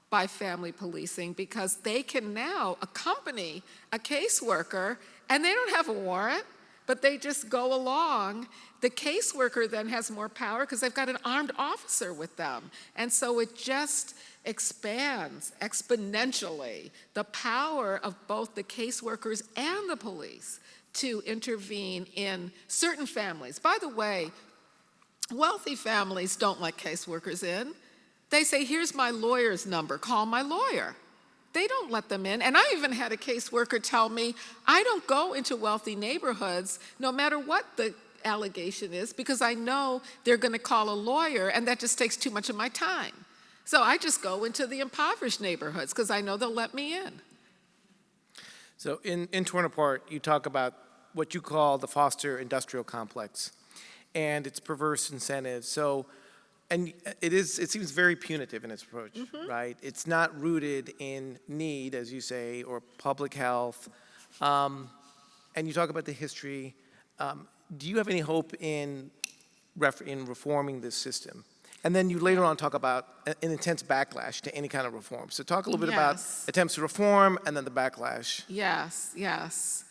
by family policing because they can now accompany a caseworker and they don't have a warrant, but they just go along. The caseworker then has more power because they've got an armed officer with them. And so it just expands exponentially the power of both the caseworkers and the police to intervene in certain families. By the way, wealthy families don't let caseworkers in. They say, here's my lawyer's number, call my lawyer. They don't let them in. And I even had a caseworker tell me, I don't go into wealthy neighborhoods no matter what the allegation is because I know they're going to call a lawyer and that just takes too much of my time. So I just go into the impoverished neighborhoods because I know they'll let me in. So in Torn Apart, you talk about what you call the foster industrial complex and its perverse incentives. So, and it seems very punitive in its approach, right? It's not rooted in need, as you say, or public health. And you talk about the history. Do you have any hope in reforming this system? And then you later on talk about an intense backlash to any kind of reform. So talk a little bit about attempts to reform and then the backlash. Yes.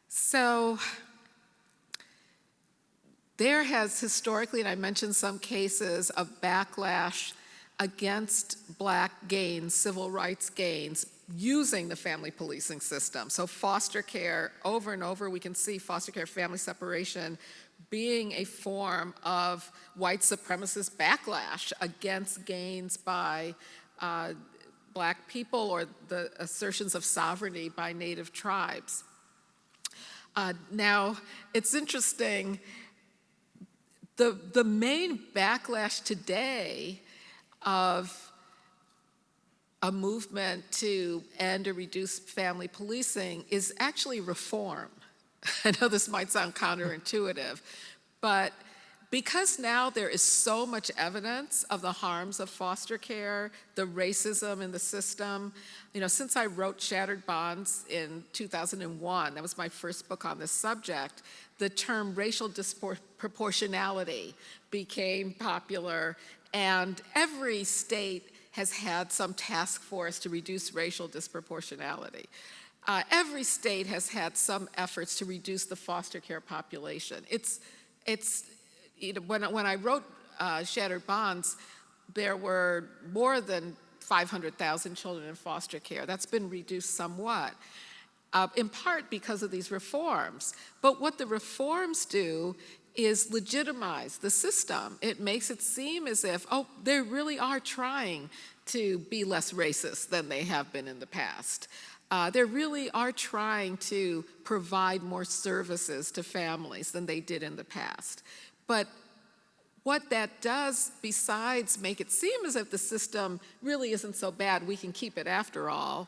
So there has historically, and I mentioned some cases of backlash against Black gains, civil rights gains, using the family policing system. So foster care, over and over, we can see foster care, family separation being a form of white supremacist backlash against gains by Black people or the assertions of sovereignty by Native tribes. Now, it's interesting, the main backlash today of a movement to end or reduce family policing is actually reform. I know this might sound counterintuitive, but Because now there is so much evidence of the harms of foster care, the racism in the system, since I wrote Shattered Bonds in 2001, that was my first book on this subject, the term racial disproportionality became popular, and every state has had some task force to reduce racial disproportionality. Every state has had some efforts to reduce the foster care population. When I wrote Shattered Bonds, there were more than 500,000 children in foster care. That's been reduced somewhat, in part because of these reforms. But what the reforms do is legitimize the system. It makes it seem as if, they really are trying to be less racist than they have been in the past. They really are trying to provide more services to families than they did in the past. But what that does, besides make it seem as if the system really isn't so bad, we can keep it after all,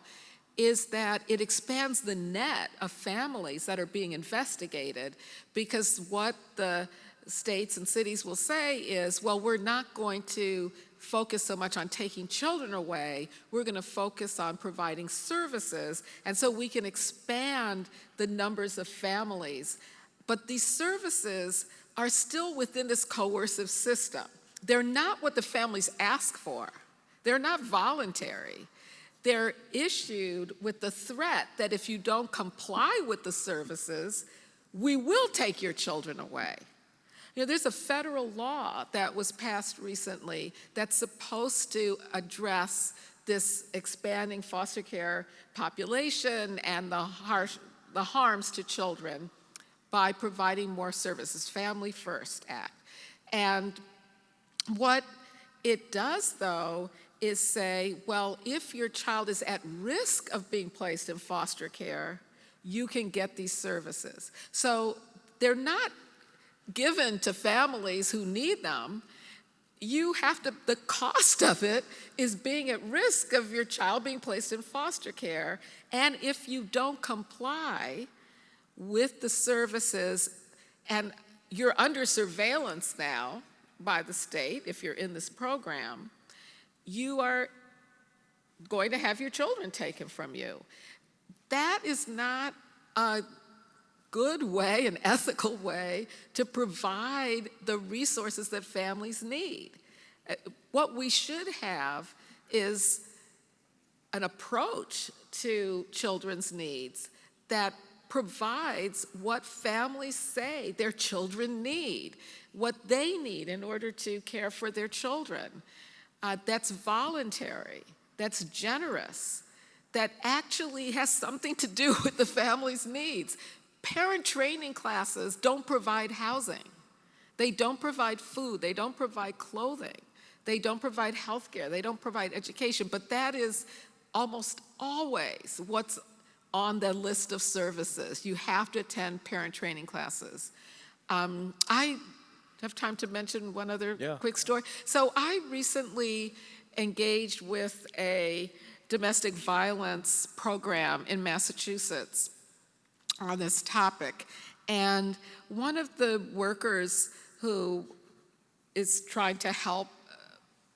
is that it expands the net of families that are being investigated, because what the states and cities will say is, well, we're not going to focus so much on taking children away, we're going to focus on providing services, and so we can expand the numbers of families. But these services are still within this coercive system. They're not what the families ask for. They're not voluntary. They're issued with the threat that if you don't comply with the services, we will take your children away. There's a federal law that was passed recently that's supposed to address this expanding foster care population and the harms to children by providing more services, Family First Act. And what it does, though, is say, well, if your child is at risk of being placed in foster care, you can get these services. So they're not given to families who need them. The cost of it is being at risk of your child being placed in foster care. And if you don't comply with the services, and you're under surveillance now by the state, if you're in this program, you are going to have your children taken from you. That is not a good way, an ethical way, to provide the resources that families need. What we should have is an approach to children's needs that provides what families say their children need, what they need in order to care for their children. That's voluntary, that's generous, that actually has something to do with the family's needs. Parent training classes don't provide housing. They don't provide food. They don't provide clothing. They don't provide health care. They don't provide education. But that is almost always what's on the list of services. You have to attend parent training classes. I have time to mention one other quick story. So I recently engaged with a domestic violence program in Massachusetts on this topic. And one of the workers who is trying to help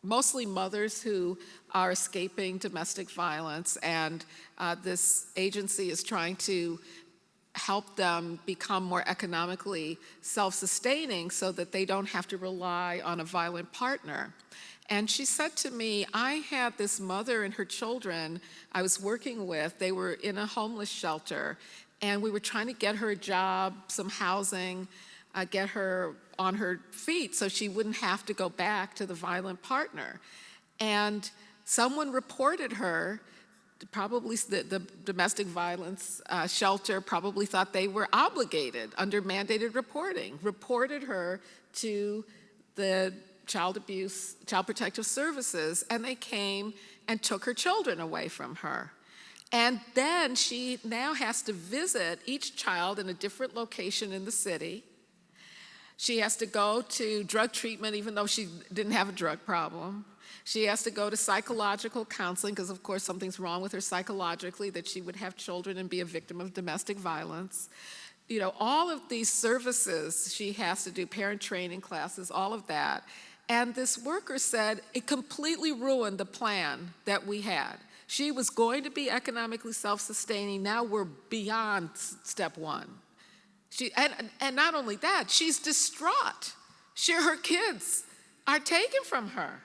mostly mothers who are escaping domestic violence, and this agency is trying to help them become more economically self-sustaining so that they don't have to rely on a violent partner. And she said to me, I had this mother and her children I was working with. They were in a homeless shelter, and we were trying to get her a job, some housing, get her on her feet so she wouldn't have to go back to the violent partner. And someone reported her, probably the domestic violence shelter probably thought they were obligated under mandated reporting, reported her to the Child Protective Services, and they came and took her children away from her. And then she now has to visit each child in a different location in the city. She has to go to drug treatment even though she didn't have a drug problem. She has to go to psychological counseling because, of course, something's wrong with her psychologically, that she would have children and be a victim of domestic violence. all of these services she has to do, parent training classes, all of that. And this worker said it completely ruined the plan that we had. She was going to be economically self-sustaining. Now we're beyond step one. And not only that, she's distraught. Her kids are taken from her.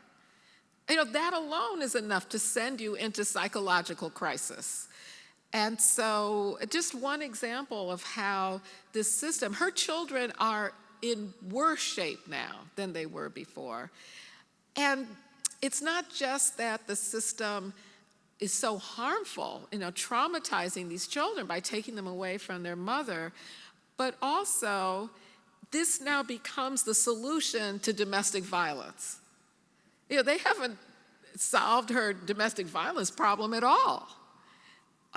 That alone is enough to send you into psychological crisis. And so just one example of how this system, her children are in worse shape now than they were before. And it's not just that the system is so harmful, traumatizing these children by taking them away from their mother, but also this now becomes the solution to domestic violence. They haven't solved her domestic violence problem at all.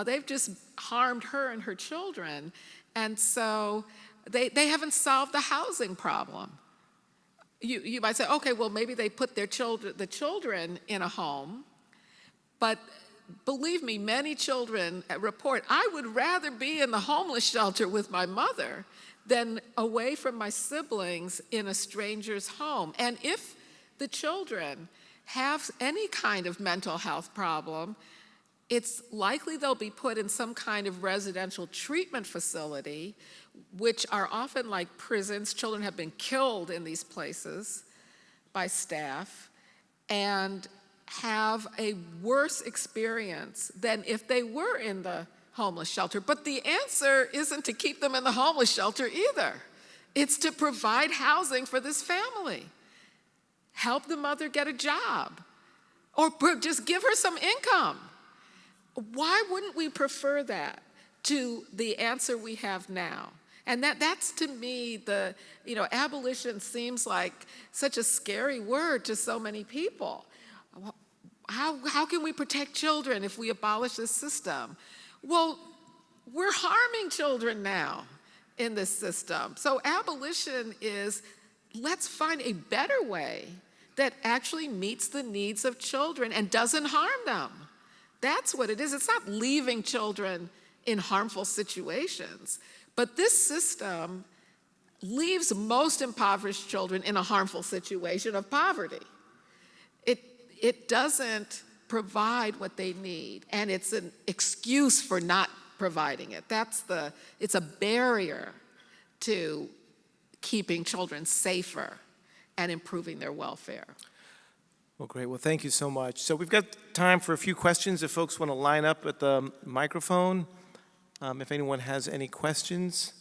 They've just harmed her and her children. And so they haven't solved the housing problem. You might say, okay, well, maybe they put the children in a home, but believe me, many children report, I would rather be in the homeless shelter with my mother than away from my siblings in a stranger's home. And if the children have any kind of mental health problem, it's likely they'll be put in some kind of residential treatment facility, which are often like prisons. Children have been killed in these places by staff and have a worse experience than if they were in the homeless shelter. But the answer isn't to keep them in the homeless shelter either. It's to provide housing for this family, help the mother get a job, or just give her some income. Why wouldn't we prefer that to the answer we have now? And that's to me, abolition seems like such a scary word to so many people. How can we protect children if we abolish this system? Well, we're harming children now in this system. So abolition is, let's find a better way that actually meets the needs of children and doesn't harm them. That's what it is. It's not leaving children in harmful situations, but this system leaves most impoverished children in a harmful situation of poverty. It doesn't provide what they need, and it's an excuse for not providing it. It's a barrier to keeping children safer and improving their welfare. Well, great. Well, thank you so much. So we've got time for a few questions if folks want to line up at the microphone, if anyone has any questions.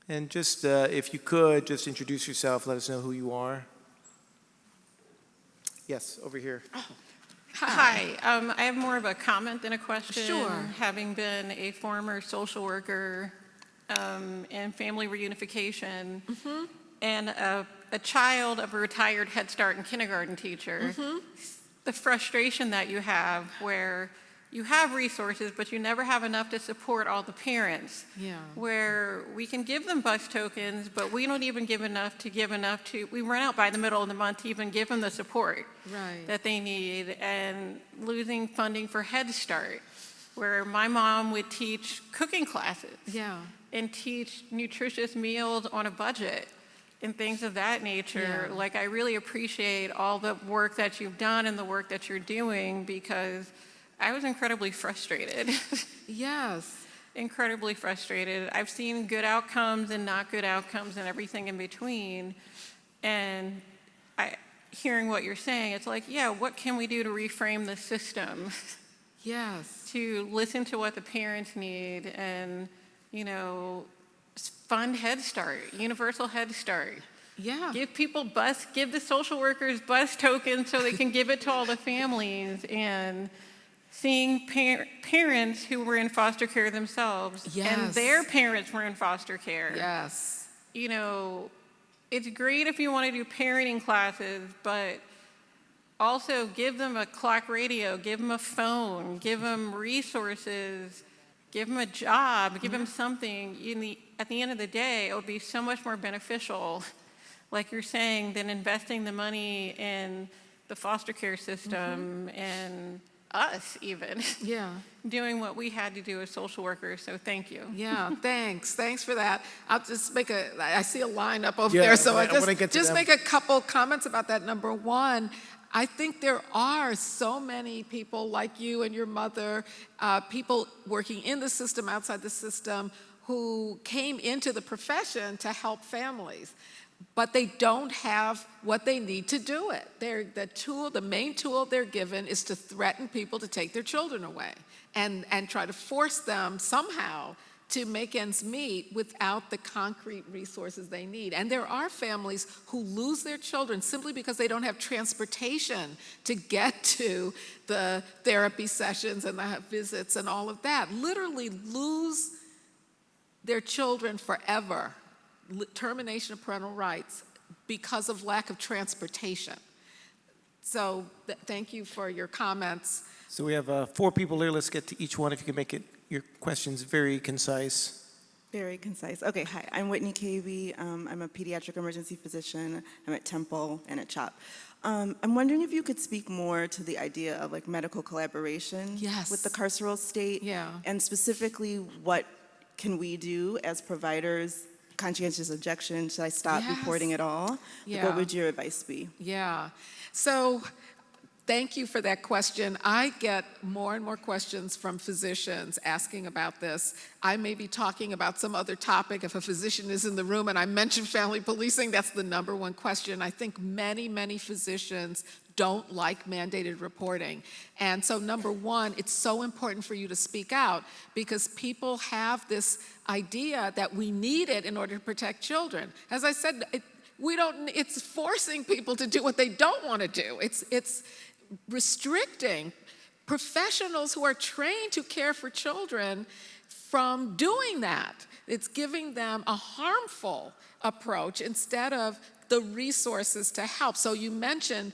And just, if you could, just introduce yourself, let us know who you are. Yes, over here. Oh. Hi. I have more of a comment than a question. Sure. Having been a former social worker in family reunification, and a child of a retired Head Start and kindergarten teacher, the frustration that you have where you have resources, but you never have enough to support all the parents. Yeah. Where we can give them bus tokens, but we don't even give enough to, we run out by the middle of the month to even give them the support that they need, and losing funding for Head Start, where my mom would teach cooking classes and teach nutritious meals on a budget and things of that nature. Like, I really appreciate all the work that you've done and the work that you're doing, because I was incredibly frustrated. Yes. Incredibly frustrated. I've seen good outcomes and not good outcomes and everything in between. And hearing what you're saying, it's like, yeah, what can we do to reframe the system? Yes. To listen to what the parents need and, fund Head Start, universal Head Start. Yeah. Give the social workers bus tokens so they can give it to all the families, and seeing parents who were in foster care themselves and their parents were in foster care. Yes. It's great if you want to do parenting classes, but also give them a clock radio, give them a phone, give them resources, give them a job, give them something. At the end of the day, it would be so much more beneficial, like you're saying, than investing the money in the foster care system and us even Yeah. doing what we had to do as social workers, so thank you. Yeah, thanks for that. I'll just make I see a line up over Yeah, there, so I wanna get to just them. make a couple comments about that. Number one, I think there are so many people like you and your mother, people working in the system, outside the system, who came into the profession to help families, but they don't have what they need to do it. The main tool they're given is to threaten people to take their children away and try to force them somehow to make ends meet without the concrete resources they need. And there are families who lose their children simply because they don't have transportation to get to the therapy sessions and the visits and all of that. Literally lose their children forever, termination of parental rights, because of lack of transportation. So thank you for your comments. So we have 4 people here. Let's get to each one. If you can make your questions very concise. Very concise. Okay, hi, I'm Whitney Cavey. I'm a pediatric emergency physician. I'm at Temple and at CHOP. I'm wondering if you could speak more to the idea of like medical collaboration with the carceral state. Yeah. And specifically, what can we do as providers? Conscientious objection, should I stop reporting at all? Yeah. Like, what would your advice be? Yeah. So thank you for that question. I get more and more questions from physicians asking about this. I may be talking about some other topic. If a physician is in the room and I mention family policing, that's the number one question. I think many physicians don't like mandated reporting. And so number one, it's so important for you to speak out because people have this idea that we need it in order to protect children. As I said, it's forcing people to do what they don't want to do. It's restricting professionals who are trained to care for children from doing that. It's giving them a harmful approach instead of the resources to help. So you mentioned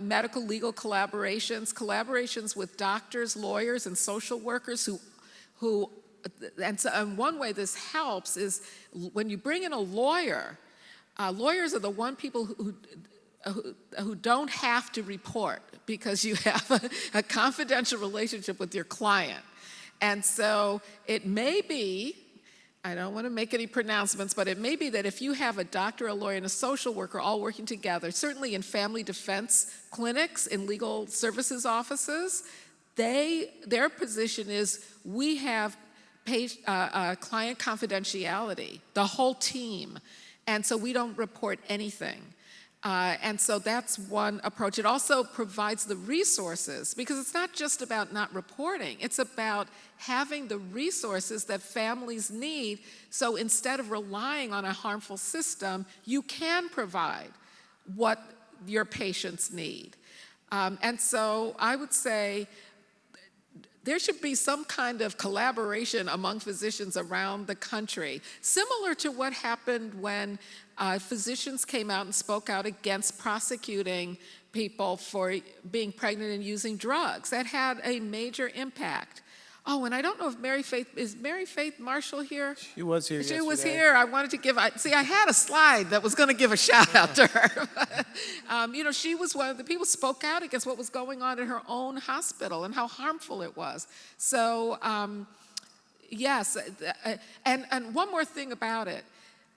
medical legal collaborations with doctors, lawyers, and social workers and one way this helps is when you bring in a lawyer, lawyers are the one people who don't have to report because you have a confidential relationship with your client. And so it may be, I don't want to make any pronouncements, but it may be that if you have a doctor, a lawyer, and a social worker all working together, certainly in family defense clinics, in legal services offices, their position is we have client confidentiality, the whole team, and so we don't report anything. And so that's one approach. It also provides the resources, because it's not just about not reporting, it's about having the resources that families need, so instead of relying on a harmful system, you can provide what your patients need. And so I would say there should be some kind of collaboration among physicians around the country, similar to what happened when physicians came out and spoke out against prosecuting people for being pregnant and using drugs. That had a major impact. Oh, and I don't know if is Mary Faith Marshall here? She was here She yesterday. was here. I wanted to I had a slide that was going to give a shout out to her. She was one of the people who spoke out against what was going on in her own hospital and how harmful it was. So, yes, and one more thing about it.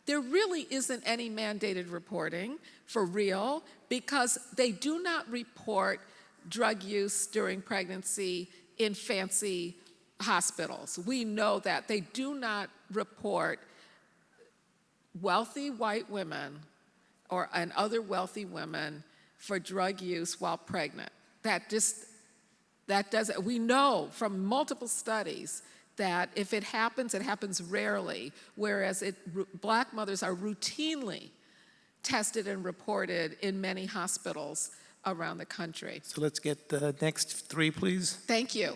There really isn't any mandated reporting for real, because they do not report drug use during pregnancy in fancy hospitals. We know that. They do not report wealthy white women and other wealthy women for drug use while pregnant. We know from multiple studies that if it happens rarely, whereas Black mothers are routinely tested and reported in many hospitals around the country. So let's get the next 3, please. Thank you.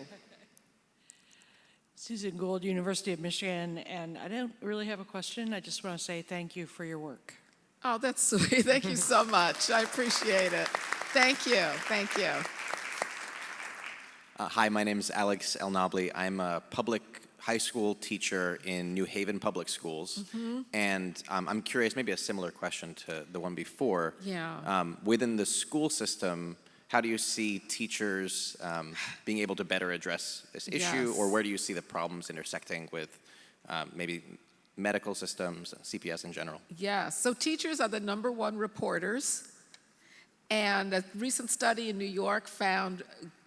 Susan Gould, University of Michigan, and I don't really have a question. I just want to say thank you for your work. Oh, that's sweet. Thank you so much. I appreciate it. Thank you. Thank you. Hi, my name is Alex Elnabli. I'm a public high school teacher in New Haven Public Schools. And I'm curious, maybe a similar question to the one before. Yeah. Within the school system, how do you see teachers being able to better address this issue, Yes. or where do you see the problems intersecting with maybe medical systems, CPS in general? Yes, so teachers are the #1 reporters, and a recent study in New York found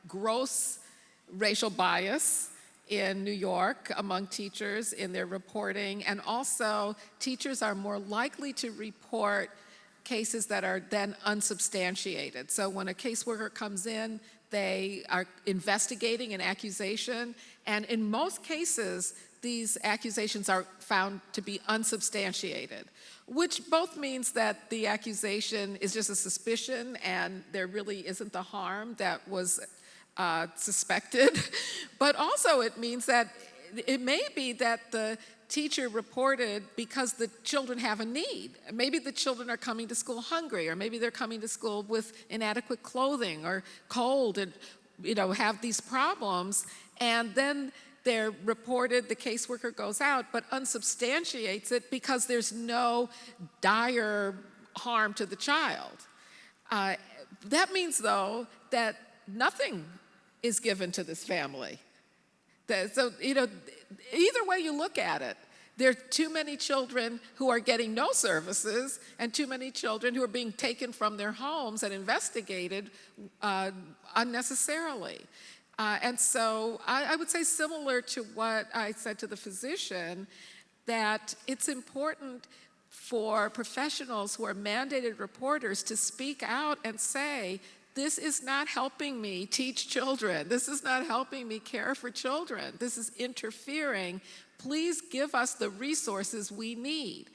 gross racial bias in New York among teachers in their reporting, and also teachers are more likely to report cases that are then unsubstantiated. So when a caseworker comes in, they are investigating an accusation, and in most cases, these accusations are found to be unsubstantiated, which both means that the accusation is just a suspicion and there really isn't the harm that was suspected. But also it means that it may be that the teacher reported because the children have a need. Maybe the children are coming to school hungry, or maybe they're coming to school with inadequate clothing or cold and have these problems, and then they're reported, the caseworker goes out, but unsubstantiates it because there's no dire harm to the child. That means, though, that nothing is given to this family. So, either way you look at it, there are too many children who are getting no services and too many children who are being taken from their homes and investigated unnecessarily. And so I would say, similar to what I said to the physician, that it's important for professionals who are mandated reporters to speak out and say, this is not helping me teach children. This is not helping me care for children. This is interfering. Please give us the resources we need.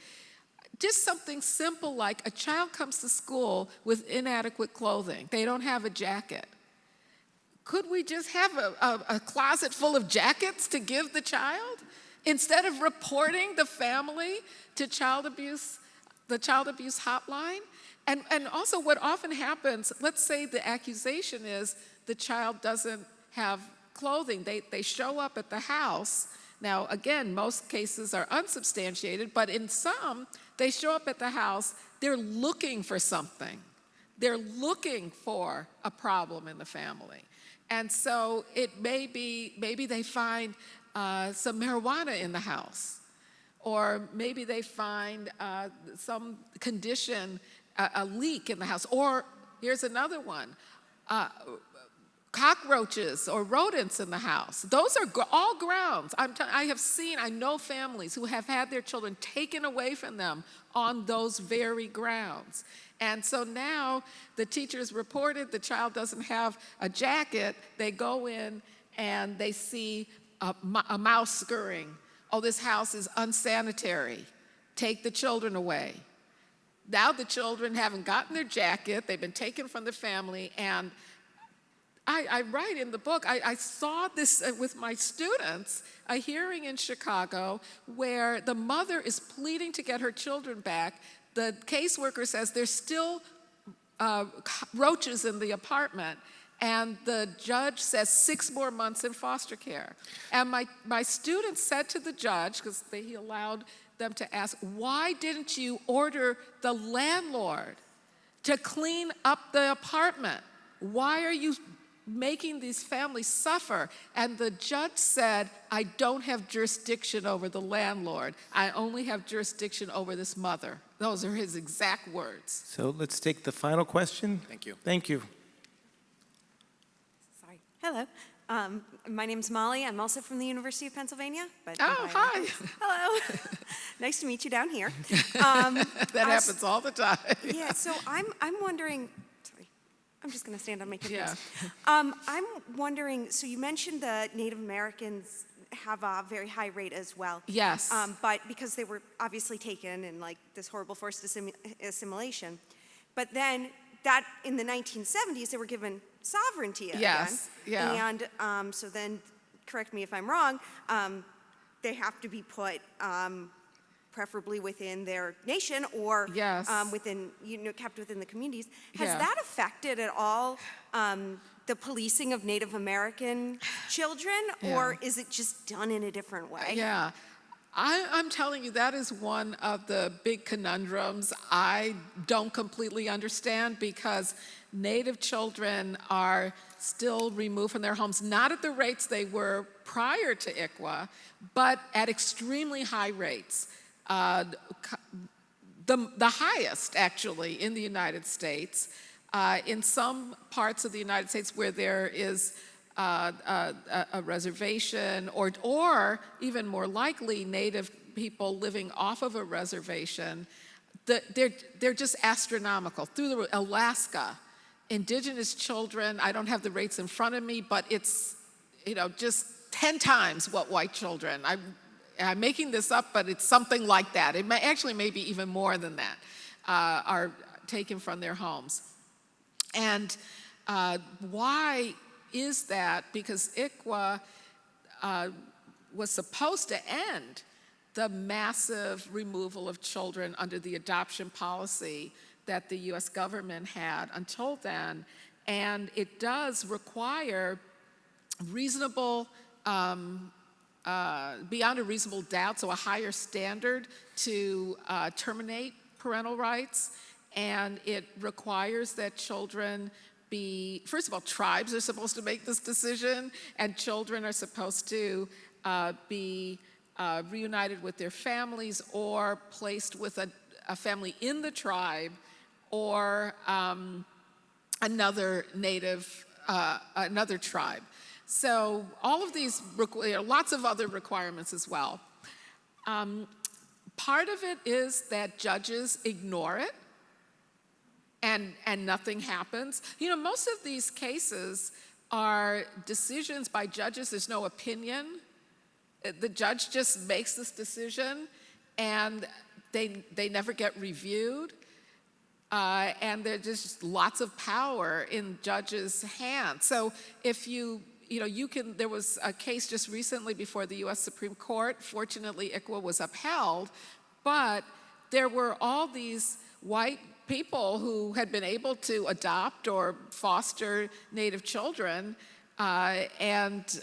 Just something simple like a child comes to school with inadequate clothing. They don't have a jacket. Could we just have a closet full of jackets to give the child instead of reporting the family to the child abuse hotline? And also what often happens, let's say the accusation is the child doesn't have clothing. They show up at the house. Now, again, most cases are unsubstantiated, but in some, they show up at the house, they're looking for something. They're looking for a problem in the family. And so it may be, maybe they find some marijuana in the house, or maybe they find some condition, a leak in the house, or here's another one, cockroaches or rodents in the house. Those are all grounds. I know families who have had their children taken away from them on those very grounds. And so now the teachers reported the child doesn't have a jacket. They go in and they see a mouse scurrying. Oh, this house is unsanitary. Take the children away. Now the children haven't gotten their jacket. They've been taken from the family. And I write in the book, I saw this with my students, a hearing in Chicago where the mother is pleading to get her children back. The caseworker says there's still roaches in the apartment, and the judge says 6 more months in foster care. And my students said to the judge, because he allowed them to ask, why didn't you order the landlord to clean up the apartment? Why are you making these families suffer? And the judge said, I don't have jurisdiction over the landlord. I only have jurisdiction over this mother. Those are his exact words. So let's take the final question. Thank you. Thank you. Sorry. Hello. My name's Molly. I'm also from the University of Pennsylvania. But Oh, hi. Hello. Nice to meet you down here. That happens all the time. Yeah, so I'm wondering, sorry, I'm just going to stand on my tiptoes. Yeah. I'm wondering, so you mentioned the Native Americans have a very high rate as well. Yes. But because they were obviously taken in like this horrible forced assimilation. But then that in the 1970s, they were given sovereignty again. Yes, yeah. And so then, correct me if I'm wrong, they have to be put preferably within their nation or Yes. within, kept within the communities. Has Yeah. that affected at all the policing of Native American children, or is it just done in a different way? Yeah. I'm telling you, that is one of the big conundrums I don't completely understand, because Native children are still removed from their homes, not at the rates they were prior to ICWA, but at extremely high rates. The highest, actually, in the United States. In some parts of the United States where there is a reservation, or even more likely, Native people living off of a reservation, they're just astronomical. Through Alaska, indigenous children, I don't have the rates in front of me, but it's just 10 times what white children. I'm making this up, but it's something like that. It may be even more than that, are taken from their homes. And why is that? Because ICWA was supposed to end the massive removal of children under the adoption policy that the US government had until then. And it does require reasonable, beyond a reasonable doubt, so a higher standard to terminate parental rights. And it requires that children be, first of all, tribes are supposed to make this decision, and children are supposed to be reunited with their families or placed with a family in the tribe or another native, another tribe. So all of these, lots of other requirements as well. Part of it is that judges ignore it, and nothing happens. Most of these cases are decisions by judges. There's no opinion. The judge just makes this decision, and they never get reviewed. And there's just lots of power in judges' hands. So if there was a case just recently before the US Supreme Court. Fortunately, ICWA was upheld, but there were all these white people who had been able to adopt or foster Native children, and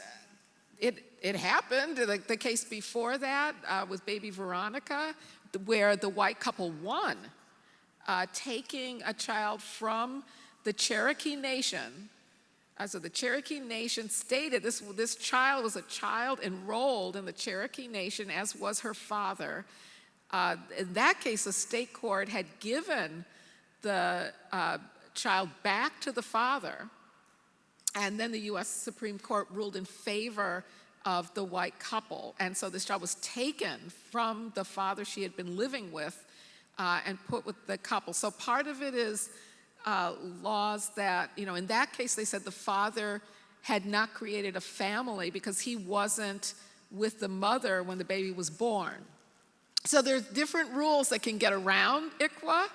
it happened. The case before that was baby Veronica, where the white couple won, taking a child from the Cherokee Nation. So the Cherokee Nation stated this child was a child enrolled in the Cherokee Nation, as was her father. In that case, the state court had given the child back to the father, and then the US Supreme Court ruled in favor of the white couple. And so this child was taken from the father she had been living with and put with the couple. So part of it is laws that, in that case, they said the father had not created a family because he wasn't with the mother when the baby was born. So there's different rules that can get around ICWA.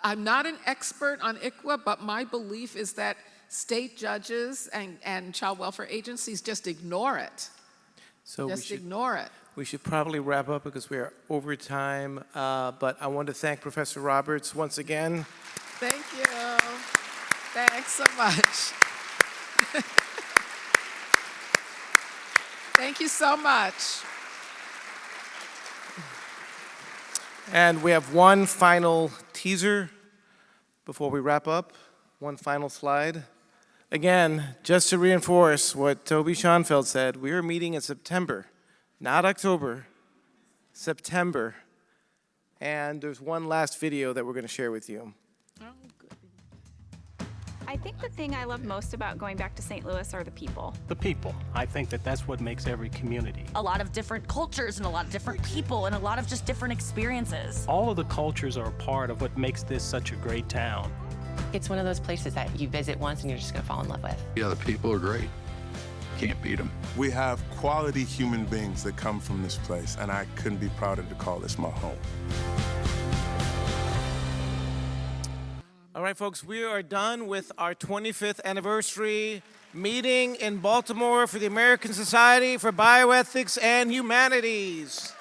I'm not an expert on ICWA, but my belief is that state judges and child welfare agencies just ignore it. So ignore it. We should probably wrap up because we are over time, but I want to thank Professor Roberts once again. Thank you. Thanks so much. Thank you so much. And we have one final teaser before we wrap up, one final slide. Again, just to reinforce what Toby Schoenfeld said, we are meeting in September, not October, September. And there's one last video that we're going to share with you. I think the thing I love most about going back to St. Louis are the people. The people. I think that's what makes every community. A lot of different cultures and a lot of different people and a lot of just different experiences. All of the cultures are a part of what makes this such a great town. It's one of those places that you visit once and you're just gonna fall in love with. Yeah, the people are great. Can't beat them. We have quality human beings that come from this place, and I couldn't be prouder to call this my home. All right, folks, we are done with our 25th anniversary meeting in Baltimore for the American Society for Bioethics and Humanities.